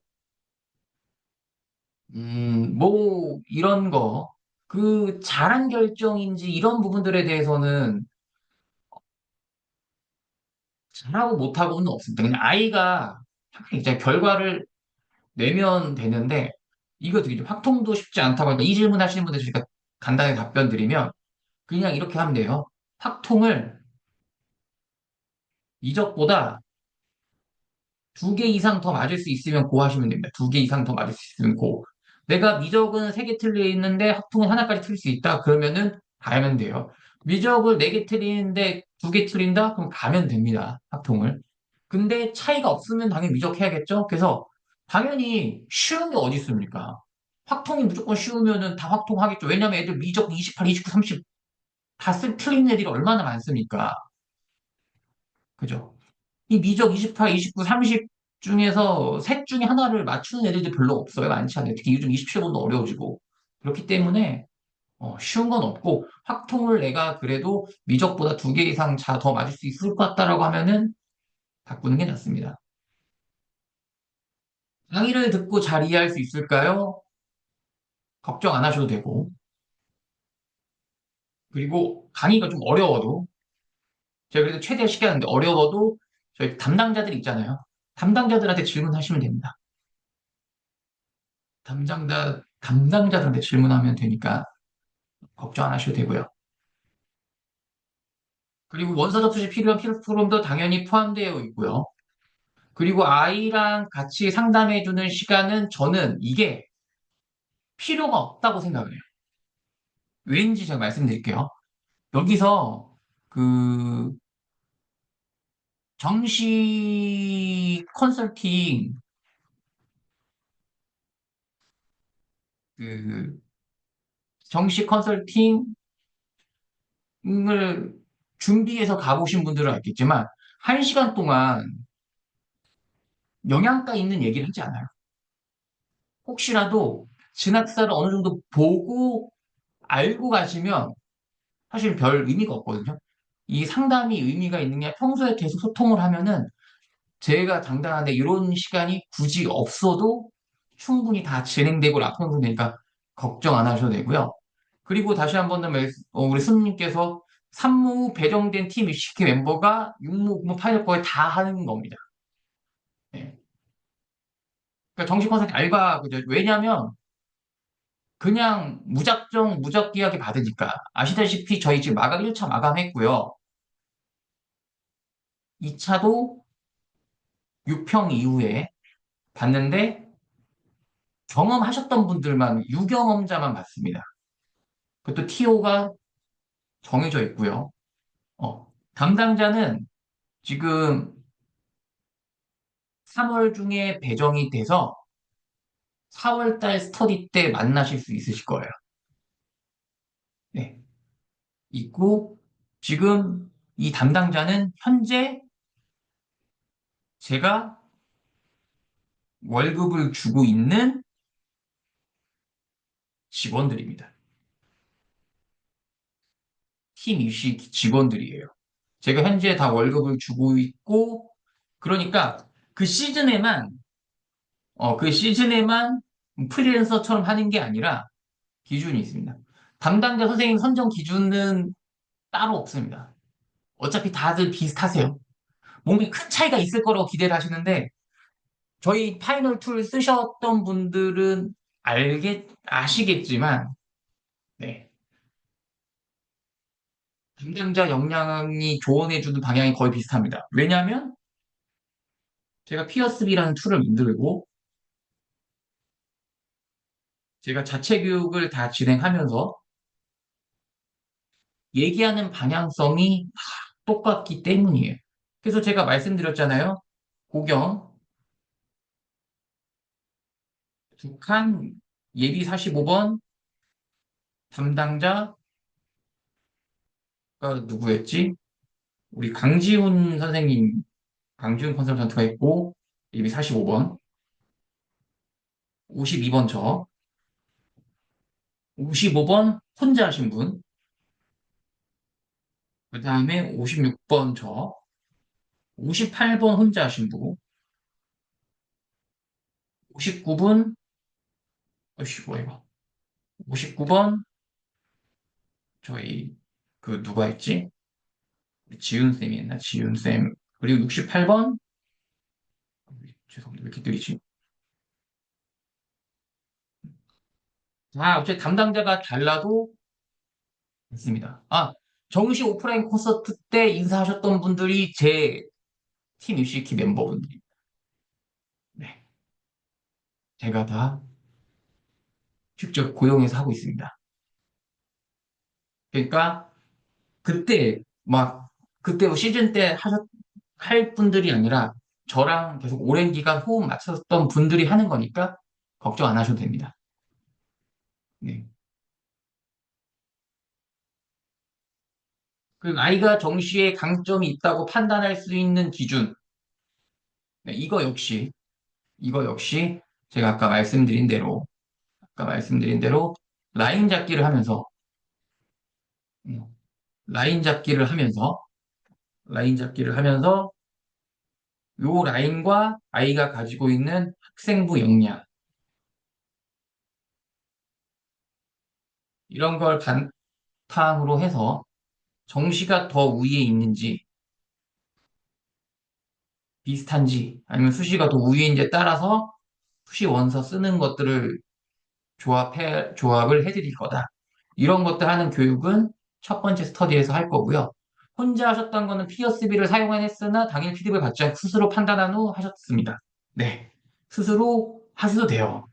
뭐 이런 거 그 잘한 결정인지 이런 부분들에 대해서는 잘하고 못하고는 없습니다. 그냥 아이가 이제 결과를 내면 되는데 이거 되게 확통도 쉽지 않다고 하니까 이 질문 하시는 분들 제가 간단하게 답변 드리면 그냥 이렇게 하면 돼요. 확통을 이적보다 2개 이상 더 맞을 수 있으면 고 하시면 됩니다. 2개 이상 더 맞을 수 있으면 고. 내가 미적은 3개 틀려 있는데 확통은 하나까지 틀릴 수 있다. 그러면은 가면 돼요. 미적을 4개 틀리는데 2개 틀린다? 그럼 가면 됩니다. 확통을. 근데 차이가 없으면 당연히 미적해야겠죠? 그래서 당연히 쉬운 게 어디 있습니까? 확통이 무조건 쉬우면은 다 확통하겠죠. 왜냐면 애들 미적 28, 29, 30 틀린 애들이 얼마나 많습니까? 그죠? 이 미적 28, 29, 30 중에서 셋 중에 하나를 맞추는 애들이 별로 없어요. 많지 않아요. 특히 요즘 27번도 어려워지고. 그렇기 때문에 쉬운 건 없고 확통을 내가 그래도 미적보다 2개 이상 더 맞을 수 있을 것 같다라고 하면은 바꾸는 게 낫습니다. 강의를 듣고 잘 이해할 수 있을까요? 걱정 안 하셔도 되고. 그리고 강의가 좀 어려워도 제가 그래도 최대한 쉽게 하는데 어려워도 저희 담당자들 있잖아요. 담당자들한테 질문하시면 됩니다. 담당자들한테 질문하면 되니까 걱정 안 하셔도 되고요. 그리고 원서 접수시 필요한 필수 프롬도 당연히 포함되어 있고요. 그리고 아이랑 같이 상담해주는 시간은 저는 이게 필요가 없다고 생각을 해요. 왠지 제가 말씀드릴게요. 여기서 그 정시 컨설팅 그 정시 컨설팅을 준비해서 가보신 분들은 알겠지만 1시간 동안 영양가 있는 얘기를 하지 않아요. 혹시라도 진학사를 어느 정도 보고 알고 가시면 사실 별 의미가 없거든요. 이 상담이 의미가 있는 게 평소에 계속 소통을 하면은 제가 장담하는데 이런 시간이 굳이 없어도 충분히 다 진행되고 라평선 되니까 걱정 안 하셔도 되고요. 그리고 다시 한번 더 우리 스님께서 산무 배정된 팀 60개 멤버가 육무, 공무, 파일럿 거에 다 하는 겁니다. 네. 그러니까 정식 컨설팅 알바 그죠? 왜냐하면 그냥 무작정 무작위하게 받으니까 아시다시피 저희 지금 마감 1차 마감했고요. 2차도 6평 이후에 봤는데 경험하셨던 분들만, 유경험자만 받습니다. 그것도 TO가 정해져 있고요. 담당자는 지금 3월 중에 배정이 돼서 4월 달 스터디 때 만나실 수 있으실 거예요. 네. 있고, 지금 이 담당자는 현재 제가 월급을 주고 있는 직원들입니다. 팀 이시 직원들이에요. 제가 현재 다 월급을 주고 있고, 그러니까 그 시즌에만, 그 시즌에만 프리랜서처럼 하는 게 아니라 기준이 있습니다. 담당자 선생님 선정 기준은 따로 없습니다. 어차피 다들 비슷하세요. 뭔가 큰 차이가 있을 거라고 기대를 하시는데, 저희 파이널 툴 쓰셨던 분들은 아시겠지만, 네. 담당자 역량이 조언해주는 방향이 거의 비슷합니다. 왜냐하면 제가 피어스비라는 툴을 만들고 제가 자체 교육을 다 진행하면서 얘기하는 방향성이 똑같기 때문이에요. 그래서 제가 말씀드렸잖아요. 고경, 북한 예비 45번 담당자가 누구였지? 우리 강지훈 선생님, 강지훈 컨설턴트가 있고 예비 45번, 52번 저, 55번 혼자 하신 분, 그 다음에 56번 저, 58번 혼자 하신 분, 59분, 어이씨, 뭐야, 이거. 59번, 저희, 누가 했지? 지윤쌤이 했나? 지윤쌤. 그리고 68번, 죄송합니다. 왜 이렇게 느리지? 어차피 담당자가 달라도 있습니다. 정시 오프라인 콘서트 때 인사하셨던 분들이 제 팀 UC키 멤버분들입니다. 네. 제가 다 직접 고용해서 하고 있습니다. 그러니까, 그때, 그때 뭐 시즌 때 할 분들이 아니라 저랑 계속 오랜 기간 호흡 맞췄던 분들이 하는 거니까 걱정 안 하셔도 됩니다. 네. 그 아이가 정시에 강점이 있다고 판단할 수 있는 기준. 네, 이거 역시 제가 아까 말씀드린 대로 라인 잡기를 하면서, 음, 라인 잡기를 하면서, 라인 잡기를 하면서 요 라인과 아이가 가지고 있는 학생부 역량, 이런 걸 바탕으로 해서 정시가 더 위에 있는지, 비슷한지, 아니면 수시가 더 위인지에 따라서 수시 원서 쓰는 것들을 조합을 해드릴 거다. 이런 것들 하는 교육은 첫 번째 스터디에서 할 거고요. 혼자 하셨던 거는 피어스비를 사용했으나 당일 피드백을 받지 않고 스스로 판단한 후 하셨습니다. 네. 스스로 하셔도 돼요.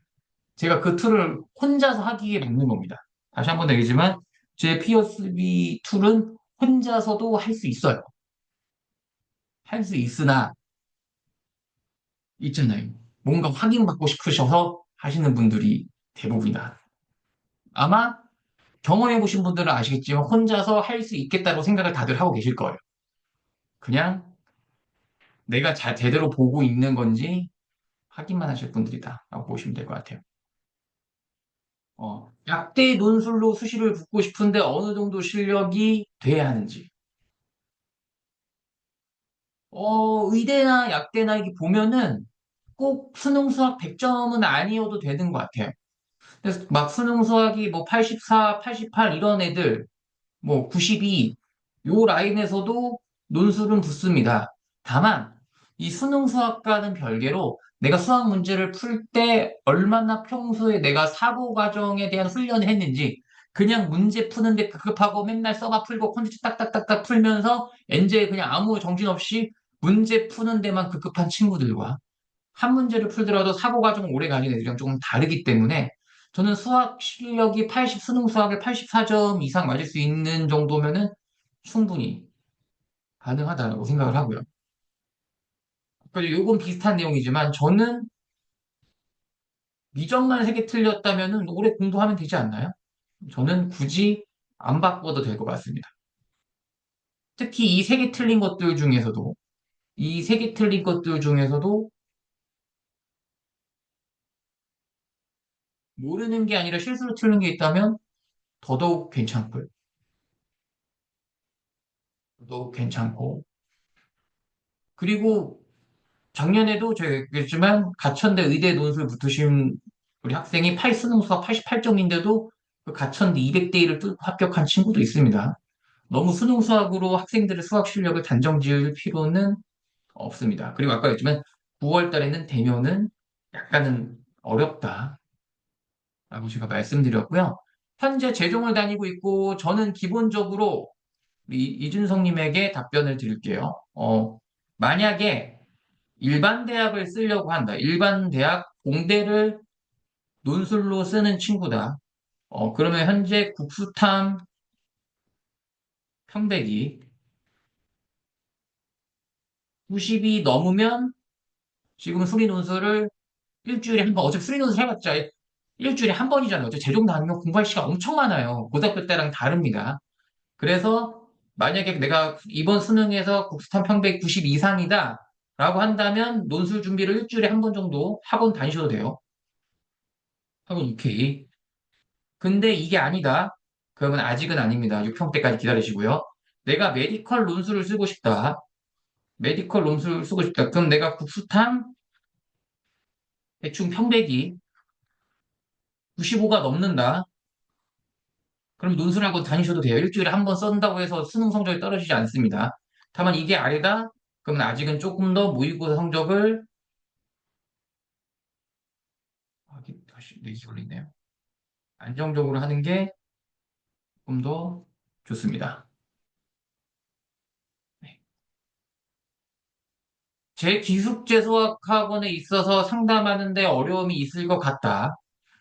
제가 그 툴을 혼자서 하기에 맞는 겁니다. 다시 한번 얘기지만 제 피어스비 툴은 혼자서도 할 수 있어요. 할 수 있으나 있잖아요. 뭔가 확인받고 싶으셔서 하시는 분들이 대부분이다. 아마 경험해보신 분들은 아시겠지만 혼자서 할 수 있겠다고 생각을 다들 하고 계실 거예요. 그냥 내가 제대로 보고 있는 건지 확인만 하실 분들이다 라고 보시면 될 것 같아요. 약대 논술로 수시를 붙고 싶은데 어느 정도 실력이 돼야 하는지. 의대나 약대나 이게 보면은 꼭 수능 수학 100점은 아니어도 되는 것 같아요. 그래서 막 수능 수학이 뭐 84, 88 이런 애들, 뭐 92, 요 라인에서도 논술은 붙습니다. 다만, 이 수능 수학과는 별개로 내가 수학 문제를 풀 때 얼마나 평소에 내가 사고 과정에 대한 훈련을 했는지, 그냥 문제 푸는데 급급하고 맨날 써봐 풀고 콘텐츠 딱딱딱딱 풀면서 엔제 그냥 아무 정신없이 문제 푸는 데만 급급한 친구들과 한 문제를 풀더라도 사고 과정은 오래 가진 애들이랑 조금 다르기 때문에 저는 수학 실력이 80, 수능 수학에 84점 이상 맞을 수 있는 정도면은 충분히 가능하다고 생각을 하고요. 그리고 요건 비슷한 내용이지만 저는 미적만 3개 틀렸다면은 오래 공부하면 되지 않나요? 저는 굳이 안 바꿔도 될 것 같습니다. 특히 이 3개 틀린 것들 중에서도 이 3개 틀린 것들 중에서도 모르는 게 아니라 실수로 틀린 게 있다면 더더욱 괜찮고요. 더더욱 괜찮고. 그리고 작년에도 제가 얘기했지만 가천대 의대 논술 붙으신 우리 학생이 수능 수학 88점인데도 그 가천대 200대 1을 뚫고 합격한 친구도 있습니다. 너무 수능 수학으로 학생들의 수학 실력을 단정 지을 필요는 없습니다. 그리고 아까 했지만 9월 달에는 대면은 약간은 어렵다라고 제가 말씀드렸고요. 현재 재종을 다니고 있고 저는 기본적으로 이준성님에게 답변을 드릴게요. 만약에 일반 대학을 쓰려고 한다. 일반 대학 공대를 논술로 쓰는 친구다. 그러면 현재 국수탐 평백이 90이 넘으면 지금 수리 논술을 일주일에 한 번, 어차피 수리 논술 해봤자 일주일에 한 번이잖아요. 어차피 재종 다니면 공부할 시간 엄청 많아요. 고등학교 때랑 다릅니다. 그래서 만약에 내가 이번 수능에서 국수탐 평백 90 이상이다 라고 한다면 논술 준비를 일주일에 한 번 정도 학원 다니셔도 돼요. 학원 UK. 근데 이게 아니다. 그러면 아직은 아닙니다. 6평 때까지 기다리시고요. 내가 메디컬 논술을 쓰고 싶다. 메디컬 논술을 쓰고 싶다. 그럼 내가 국수탐 대충 평백이 95가 넘는다. 그럼 논술학원 다니셔도 돼요. 일주일에 한 번 쓴다고 해서 수능 성적이 떨어지지 않습니다. 다만 이게 아니다. 그러면 아직은 조금 더 모의고사 성적을 다시 내기 걸리네요. 안정적으로 하는 게 조금 더 좋습니다. 네. 제 기숙제 수학학원에 있어서 상담하는데 어려움이 있을 것 같다.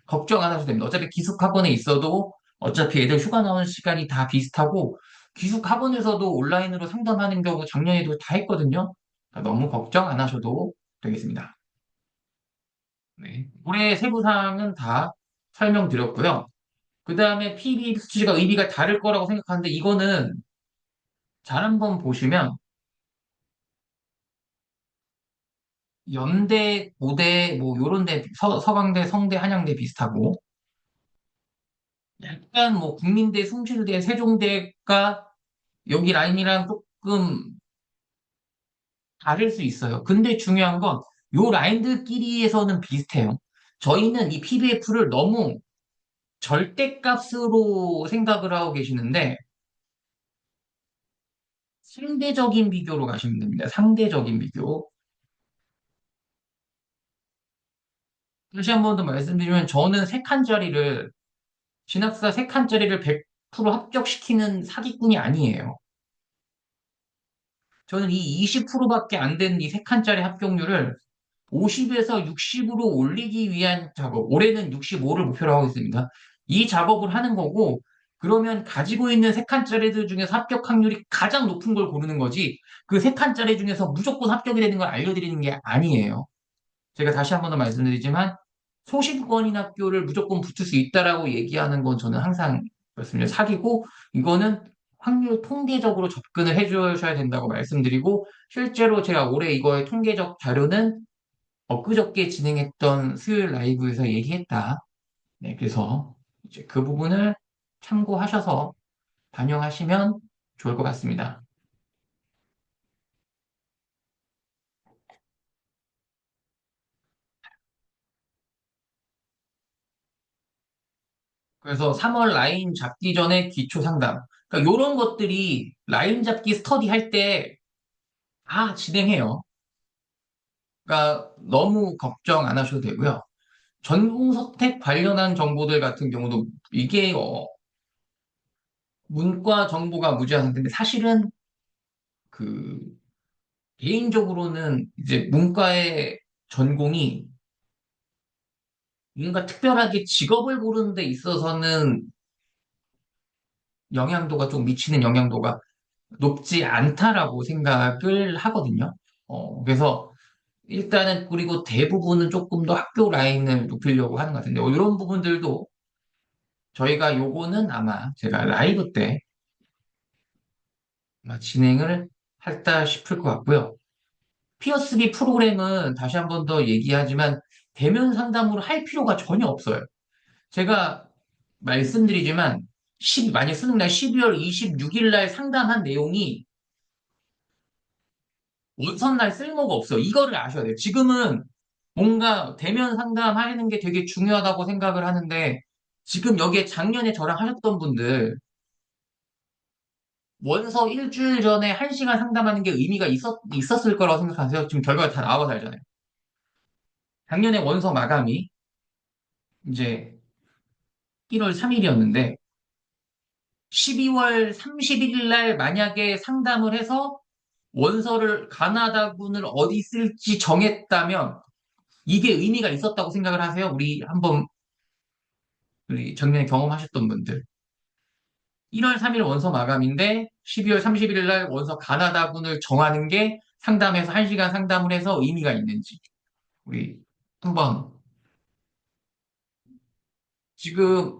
걱정 안 하셔도 됩니다. 어차피 기숙학원에 있어도 어차피 애들 휴가 나오는 시간이 다 비슷하고 기숙학원에서도 온라인으로 상담하는 경우 작년에도 다 했거든요. 그러니까 너무 걱정 안 하셔도 되겠습니다. 네. 올해 세부사항은 다 설명드렸고요. 그 다음에 PB 수치가 의미가 다를 거라고 생각하는데 이거는 잘 한번 보시면 연대, 고대, 뭐 요런 데, 서강대, 성대, 한양대 비슷하고 약간 뭐 국민대, 숭실대, 세종대가 여기 라인이랑 조금 다를 수 있어요. 근데 중요한 건 요 라인들끼리에서는 비슷해요. 저희는 이 PBF를 너무 절대값으로 생각을 하고 계시는데 상대적인 비교로 가시면 됩니다. 상대적인 비교. 다시 한 번 더 말씀드리면 저는 세 칸짜리를 진학사 세 칸짜리를 100% 합격시키는 사기꾼이 아니에요. 저는 이 20%밖에 안 되는 이 세 칸짜리 합격률을 50에서 60으로 올리기 위한 작업. 올해는 65를 목표로 하고 있습니다. 이 작업을 하는 거고, 그러면 가지고 있는 세 칸짜리들 중에서 합격 확률이 가장 높은 걸 고르는 거지, 그 세 칸짜리 중에서 무조건 합격이 되는 걸 알려드리는 게 아니에요. 제가 다시 한 번 더 말씀드리지만, 소신권인 학교를 무조건 붙을 수 있다라고 얘기하는 건 저는 항상 말씀드려 사기고, 이거는 확률 통계적으로 접근을 해주셔야 된다고 말씀드리고, 실제로 제가 올해 이거의 통계적 자료는 엊그저께 진행했던 수요일 라이브에서 얘기했다. 네, 그래서 이제 그 부분을 참고하셔서 반영하시면 좋을 것 같습니다. 그래서 3월 라인 잡기 전에 기초 상담. 그러니까 이런 것들이 라인 잡기 스터디 할 때 다 진행해요. 그러니까 너무 걱정 안 하셔도 되고요. 전공 선택 관련한 정보들 같은 경우도 이게 문과 정보가 무제한인데 사실은 그 개인적으로는 이제 문과에 전공이 뭔가 특별하게 직업을 고르는 데 있어서는 영향도가 좀 미치는 영향도가 높지 않다라고 생각을 하거든요. 그래서 일단은 그리고 대부분은 조금 더 학교 라인을 높이려고 하는 것 같은데 이런 부분들도 저희가 요거는 아마 제가 라이브 때 아마 진행을 할까 싶을 것 같고요. 피어스기 프로그램은 다시 한 번 더 얘기하지만 대면 상담으로 할 필요가 전혀 없어요. 제가 말씀드리지만 만약 수능날 12월 26일 날 상담한 내용이 원선날 쓸모가 없어요. 이거를 아셔야 돼요. 지금은 뭔가 대면 상담하는 게 되게 중요하다고 생각을 하는데 지금 여기에 작년에 저랑 하셨던 분들 원서 일주일 전에 1시간 상담하는 게 의미가 있었을 거라고 생각하세요? 지금 결과가 다 나와서 알잖아요. 작년에 원서 마감이 이제 1월 3일이었는데 12월 31일 날 만약에 상담을 해서 원서를 가나다군을 어디 쓸지 정했다면 이게 의미가 있었다고 생각을 하세요? 우리 한번 우리 작년에 경험하셨던 분들. 1월 3일 원서 마감인데 12월 31일 날 원서 가나다군을 정하는 게 상담해서 1시간 상담을 해서 의미가 있는지 우리 한번 지금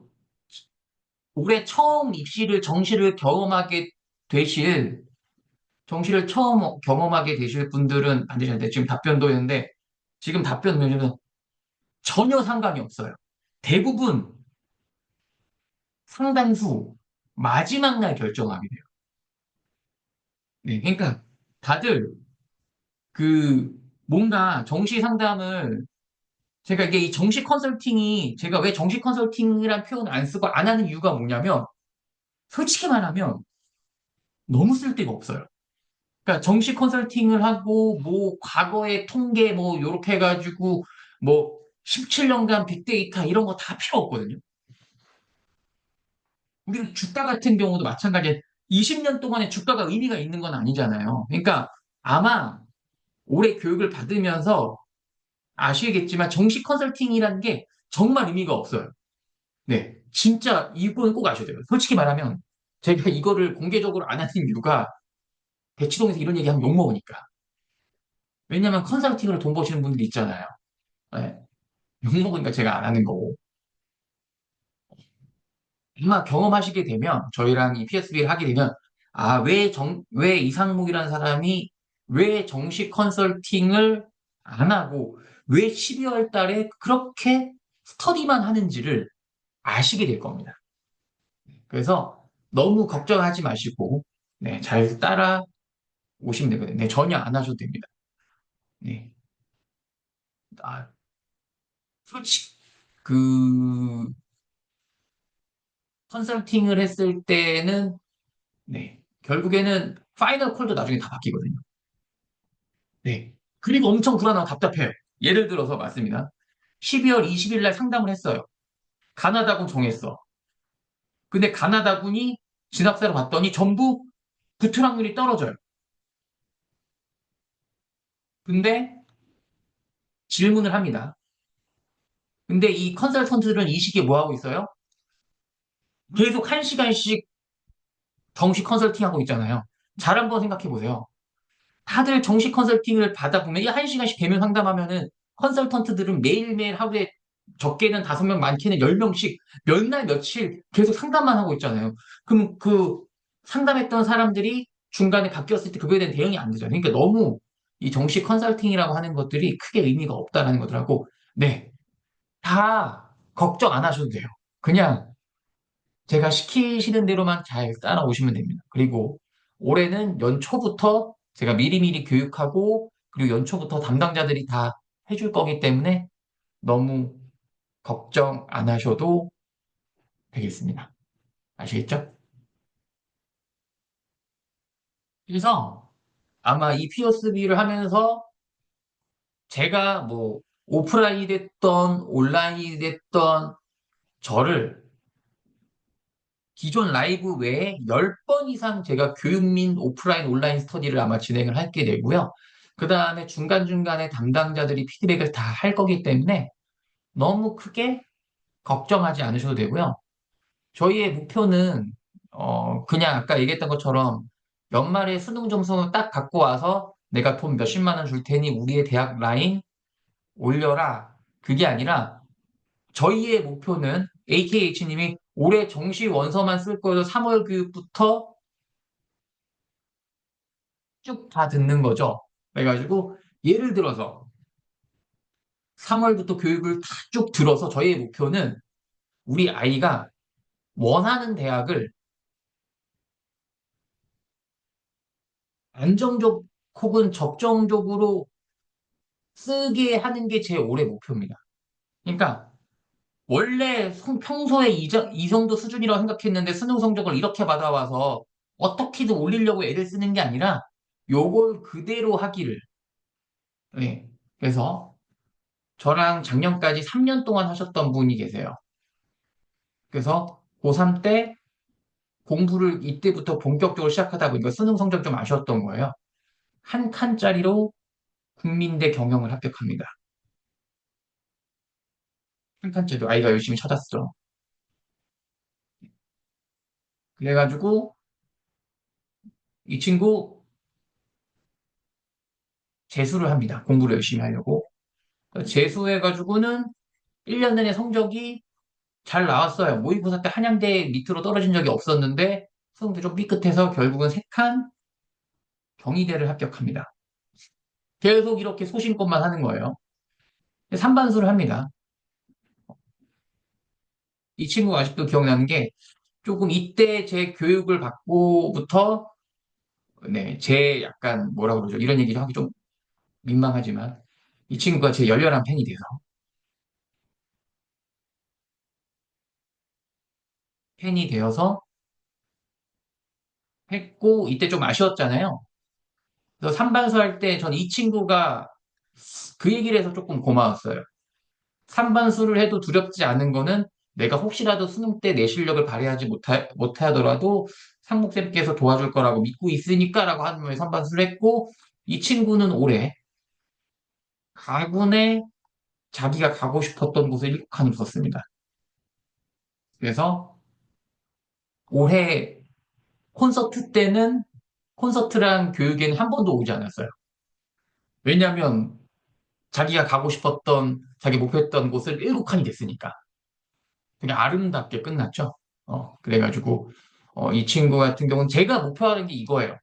올해 처음 되실 정시를 처음 경험하게 되실 분들은 안 되셨는데 지금 답변도 했는데 지금 답변 뭐냐면 전혀 상관이 없어요. 대부분 상당수 마지막 날 결정하게 돼요. 네, 그러니까 다들 그 뭔가 정시 상담을 제가 이게 이 정시 컨설팅이 제가 왜 정시 컨설팅이라는 표현을 안 쓰고 안 하는 이유가 뭐냐면 솔직히 말하면 너무 쓸 데가 없어요. 그러니까 정시 컨설팅을 하고 뭐 과거의 통계 뭐 요렇게 해가지고 뭐 17년간 빅데이터 이런 거 다 필요 없거든요. 우리는 주가 같은 경우도 마찬가지에 20년 동안의 주가가 의미가 있는 건 아니잖아요. 그러니까 아마 올해 교육을 받으면서 아시겠지만 정시 컨설팅이라는 게 정말 의미가 없어요. 네. 진짜 이건 꼭 아셔야 돼요. 솔직히 말하면 제가 이거를 공개적으로 안 하는 이유가 대치동에서 이런 얘기하면 욕먹으니까. 왜냐면 컨설팅으로 돈 버시는 분들이 있잖아요. 네. 욕먹으니까 제가 안 하는 거고. 아마 경험하시게 되면 저희랑 이 PSB를 하게 되면 아, 왜 이상목이라는 사람이 왜 정식 컨설팅을 안 하고 왜 12월 달에 그렇게 스터디만 하는지를 아시게 될 겁니다. 그래서 너무 걱정하지 마시고 네, 잘 따라 오시면 되거든요. 네, 전혀 안 하셔도 됩니다. 네. 아, 솔직히 그 컨설팅을 했을 때는 네, 결국에는 파이널 콜도 나중에 다 바뀌거든요. 네. 그리고 엄청 불안하고 답답해요. 예를 들어서 맞습니다. 12월 20일 날 상담을 했어요. 가나다군 정했어. 근데 가나다군이 진학사를 봤더니 전부 붙을 확률이 떨어져요. 근데 질문을 합니다. 근데 이 컨설턴트들은 이 시기에 뭐 하고 있어요? 계속 1시간씩 정식 컨설팅 하고 있잖아요. 잘 한번 생각해 보세요. 다들 정식 컨설팅을 받아보면 이 1시간씩 대면 상담하면은 컨설턴트들은 매일매일 하루에 적게는 5명, 많게는 10명씩 몇 날 며칠 계속 상담만 하고 있잖아요. 그럼 그 상담했던 사람들이 중간에 바뀌었을 때 그거에 대한 대응이 안 되잖아요. 그러니까 너무 이 정식 컨설팅이라고 하는 것들이 크게 의미가 없다라는 것들하고 네, 다 걱정 안 하셔도 돼요. 그냥 제가 시키시는 대로만 잘 따라오시면 됩니다. 그리고 올해는 연초부터 제가 미리미리 교육하고 그리고 연초부터 담당자들이 다 해줄 거기 때문에 너무 걱정 안 하셔도 되겠습니다. 아시겠죠? 그래서 아마 이 피어스비를 하면서 제가 뭐 오프라인이 됐던 온라인이 됐던 저를 기존 라이브 외에 10번 이상 제가 교육 민 오프라인 온라인 스터디를 아마 진행을 하게 되고요. 그 다음에 중간중간에 담당자들이 피드백을 다 할 거기 때문에 너무 크게 걱정하지 않으셔도 되고요. 저희의 목표는 그냥 아까 얘기했던 것처럼 연말에 수능 점수는 딱 갖고 와서 내가 돈 몇십만 원 줄 테니 우리의 대학 라인 올려라. 그게 아니라 저희의 목표는 AKH님이 올해 정시 원서만 쓸 거여서 3월 교육부터 쭉 다 듣는 거죠. 그래가지고 예를 들어서 3월부터 교육을 다 쭉 들어서 저희의 목표는 우리 아이가 원하는 대학을 안정적 혹은 적정적으로 쓰게 하는 게 제 올해 목표입니다. 그러니까 원래 평소에 이 정도 수준이라고 생각했는데 수능 성적을 이렇게 받아와서 어떻게든 올리려고 애를 쓰는 게 아니라 요걸 그대로 하기를. 네. 그래서 저랑 작년까지 3년 동안 하셨던 분이 계세요. 그래서 고3 때 공부를 이때부터 본격적으로 시작하다 보니까 수능 성적 좀 아쉬웠던 거예요. 한 칸짜리로 국민대 경영을 합격합니다. 한 칸짜리 아이가 열심히 찾았어. 그래가지고 이 친구 재수를 합니다. 공부를 열심히 하려고. 재수해가지고는 1년 내내 성적이 잘 나왔어요. 모의고사 때 한양대 밑으로 떨어진 적이 없었는데 수능도 좀 삐끗해서 결국은 3칸 경희대를 합격합니다. 계속 이렇게 소신껏만 하는 거예요. 3반수를 합니다. 이 친구가 아직도 기억나는 게 조금 이때 제 교육을 받고부터 네, 제 약간 뭐라고 그러죠? 이런 얘기 좀 하기 좀 민망하지만 이 친구가 제 열렬한 팬이 돼서 팬이 되어서 했고 이때 좀 아쉬웠잖아요. 그래서 3반수 할 때 전 이 친구가 그 얘기를 해서 조금 고마웠어요. 3반수를 해도 두렵지 않은 거는 내가 혹시라도 수능 때 내 실력을 발휘하지 못하더라도 상목쌤께서 도와줄 거라고 믿고 있으니까라고 하는 말에 3반수를 했고 이 친구는 올해 가군에 자기가 가고 싶었던 곳을 7칸으로 썼습니다. 그래서 올해 콘서트 때는 콘서트랑 교육에는 한 번도 오지 않았어요. 왜냐하면 자기가 가고 싶었던 자기 목표했던 곳을 7칸이 됐으니까 그냥 아름답게 끝났죠. 그래가지고 이 친구 같은 경우는 제가 목표하는 게 이거예요.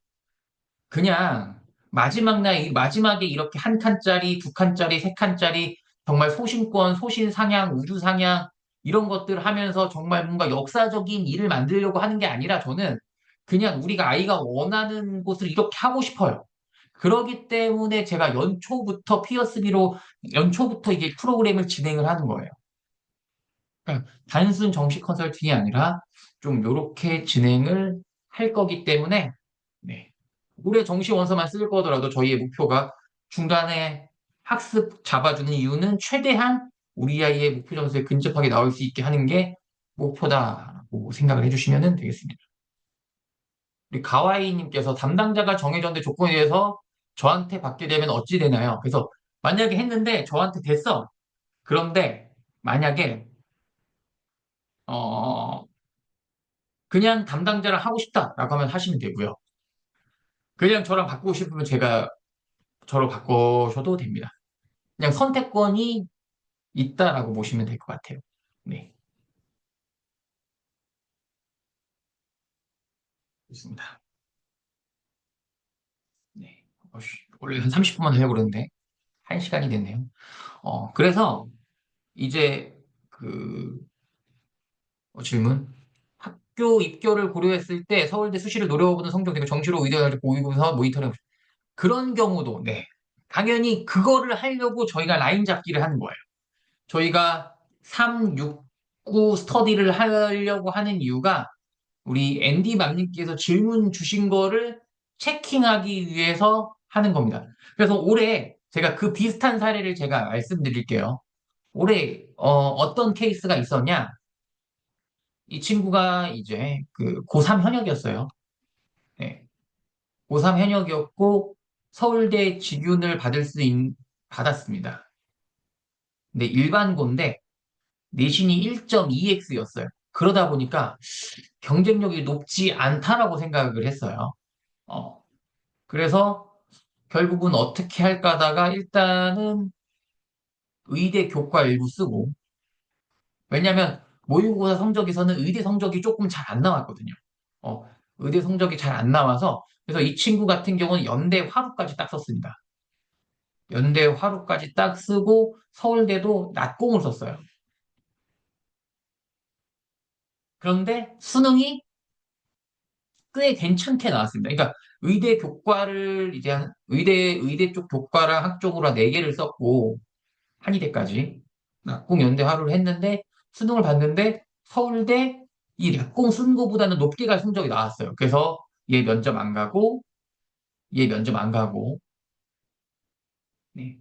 그냥 마지막에 이렇게 한 칸짜리, 두 칸짜리, 세 칸짜리 정말 소신권, 소신상향, 우주상향 이런 것들 하면서 정말 뭔가 역사적인 일을 만들려고 하는 게 아니라 저는 그냥 우리가 아이가 원하는 곳을 이렇게 하고 싶어요. 그러기 때문에 제가 연초부터 이게 프로그램을 진행을 하는 거예요. 그러니까 단순 정식 컨설팅이 아니라 좀 요렇게 진행을 할 거기 때문에 네. 올해 정시 원서만 쓸 거더라도 저희의 목표가 중간에 학습 잡아주는 이유는 최대한 우리 아이의 목표 점수에 근접하게 나올 수 있게 하는 게 목표다라고 생각을 해주시면 되겠습니다. 우리 가와이님께서 담당자가 정해졌는데 조건에 대해서 저한테 받게 되면 어찌 되나요? 그래서 만약에 했는데 저한테 됐어. 그런데 만약에 어, 그냥 담당자를 하고 싶다라고 하면 하시면 되고요. 그냥 저랑 바꾸고 싶으면 제가 저로 바꾸셔도 됩니다. 그냥 선택권이 있다라고 보시면 될 것 같아요. 네, 좋습니다. 네. 원래 한 30분만 하려고 그랬는데, 1시간이 됐네요. 그래서 이제 그 질문. 학교 입교를 고려했을 때 서울대 수시를 노려보는 성적 대가 정시로 의대할 때 모의고사 모니터링 그런 경우도 네. 당연히 그거를 하려고 저희가 라인 잡기를 하는 거예요. 저희가 3, 6, 9 스터디를 하려고 하는 이유가 우리 앤디 맘님께서 질문 주신 거를 체킹하기 위해서 하는 겁니다. 그래서 올해 제가 그 비슷한 사례를 제가 말씀드릴게요. 올해 어떤 케이스가 있었냐? 이 친구가 이제 그 고3 현역이었어요. 네. 고3 현역이었고 서울대 직윤을 받았습니다. 근데 일반고인데 내신이 1.2x였어요. 그러다 보니까 경쟁력이 높지 않다라고 생각을 했어요. 어, 그래서 결국은 어떻게 할까 하다가 일단은 의대 교과 일부 쓰고, 왜냐면 모의고사 성적에서는 의대 성적이 조금 잘 안 나왔거든요. 어, 의대 성적이 잘 안 나와서 그래서 이 친구 같은 경우는 연대 화로까지 딱 썼습니다. 연대 화로까지 딱 쓰고 서울대도 낮공을 썼어요. 그런데 수능이 꽤 괜찮게 나왔습니다. 그러니까 의대 교과를 이제 의대 쪽 교과랑 학종으로 한 4개를 썼고 한의대까지 낙공 연대 하루를 했는데 수능을 봤는데 서울대 이 낙공 쓴 거보다는 높게 갈 성적이 나왔어요. 그래서 얘 면접 안 가고 얘 면접 안 가고 네.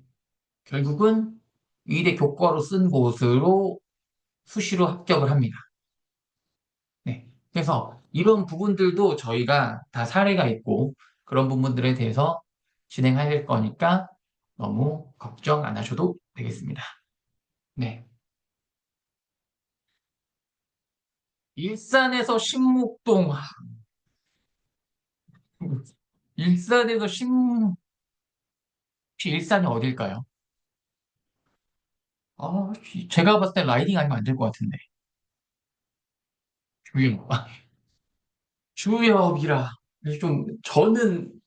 결국은 의대 교과로 쓴 곳으로 수시로 합격을 합니다. 네. 그래서 이런 부분들도 저희가 다 사례가 있고 그런 부분들에 대해서 진행할 거니까 너무 걱정 안 하셔도 되겠습니다. 네. 일산에서 신목동, 일산에서 혹시 일산이 어딜까요? 아, 제가 봤을 때 라이딩 아니면 안 될 것 같은데. 주역. 주역이라. 저는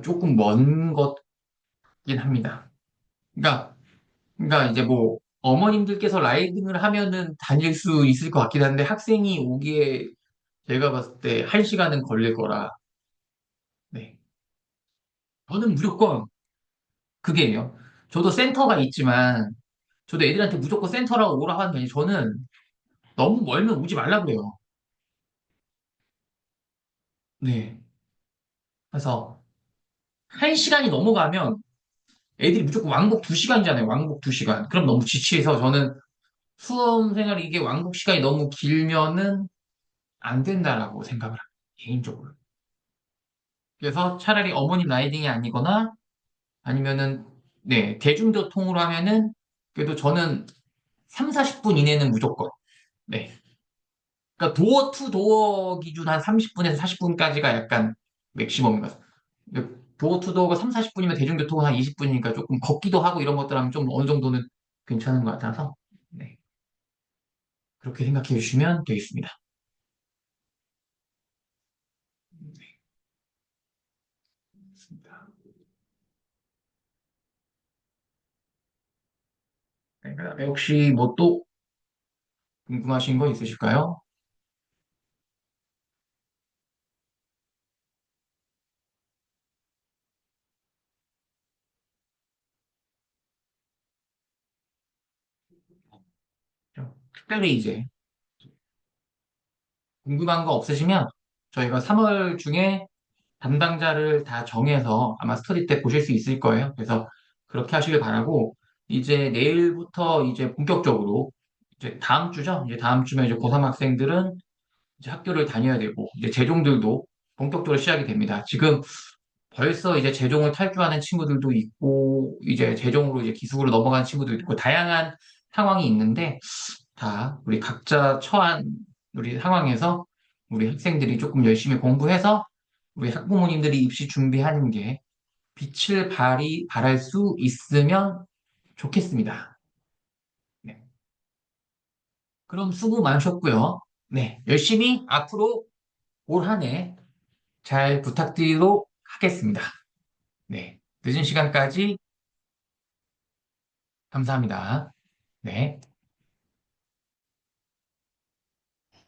조금 먼 것긴 합니다. 그러니까, 그러니까 이제 뭐, 어머님들께서 라이딩을 하면은 다닐 수 있을 것 같긴 한데, 학생이 오기에 제가 봤을 때 1시간은 걸릴 거라. 네. 저는 무조건 그게요. 저도 센터가 있지만, 저도 애들한테 무조건 센터라고 오라 하는 게 아니라 저는 너무 멀면 오지 말라 그래요. 네. 그래서 1시간이 넘어가면 애들이 무조건 왕복 2시간이잖아요. 왕복 2시간. 그럼 너무 지치해서 저는 수험 생활이 이게 왕복 시간이 너무 길면은 안 된다라고 생각을 합니다. 개인적으로. 그래서 차라리 어머님 라이딩이 아니거나 아니면은 네, 대중교통으로 하면은 그래도 저는 3, 40분 이내는 무조건. 네. 그러니까 도어 투 도어 기준 한 30분에서 40분까지가 약간 맥시멈인 것 같아요. 도어 투 도어가 3, 40분이면 대중교통은 한 20분이니까 조금 걷기도 하고 이런 것들 하면 좀 어느 정도는 괜찮은 것 같아서 네. 그렇게 생각해 주시면 되겠습니다. 네, 그다음에 혹시 뭐 또 궁금하신 거 있으실까요? 특별히 이제 궁금한 거 없으시면 저희가 3월 중에 담당자를 다 정해서 아마 스터디 때 보실 수 있을 거예요. 그래서 그렇게 하시길 바라고 이제 내일부터 이제 본격적으로 이제 다음 주죠. 이제 다음 주면 이제 고3 학생들은 이제 학교를 다녀야 되고 이제 재종들도 본격적으로 시작이 됩니다. 지금 벌써 이제 재종을 탈주하는 친구들도 있고 이제 재종으로 이제 기숙으로 넘어가는 친구들도 있고 다양한 상황이 있는데 다 우리 각자 처한 우리 상황에서 우리 학생들이 조금 열심히 공부해서 우리 학부모님들이 입시 준비하는 게 빛을 발할 수 있으면 좋겠습니다. 네. 그럼 수고 많으셨고요. 네. 열심히 앞으로 올 한 해 잘 부탁드리도록 하겠습니다. 네. 늦은 시간까지 감사합니다. 네.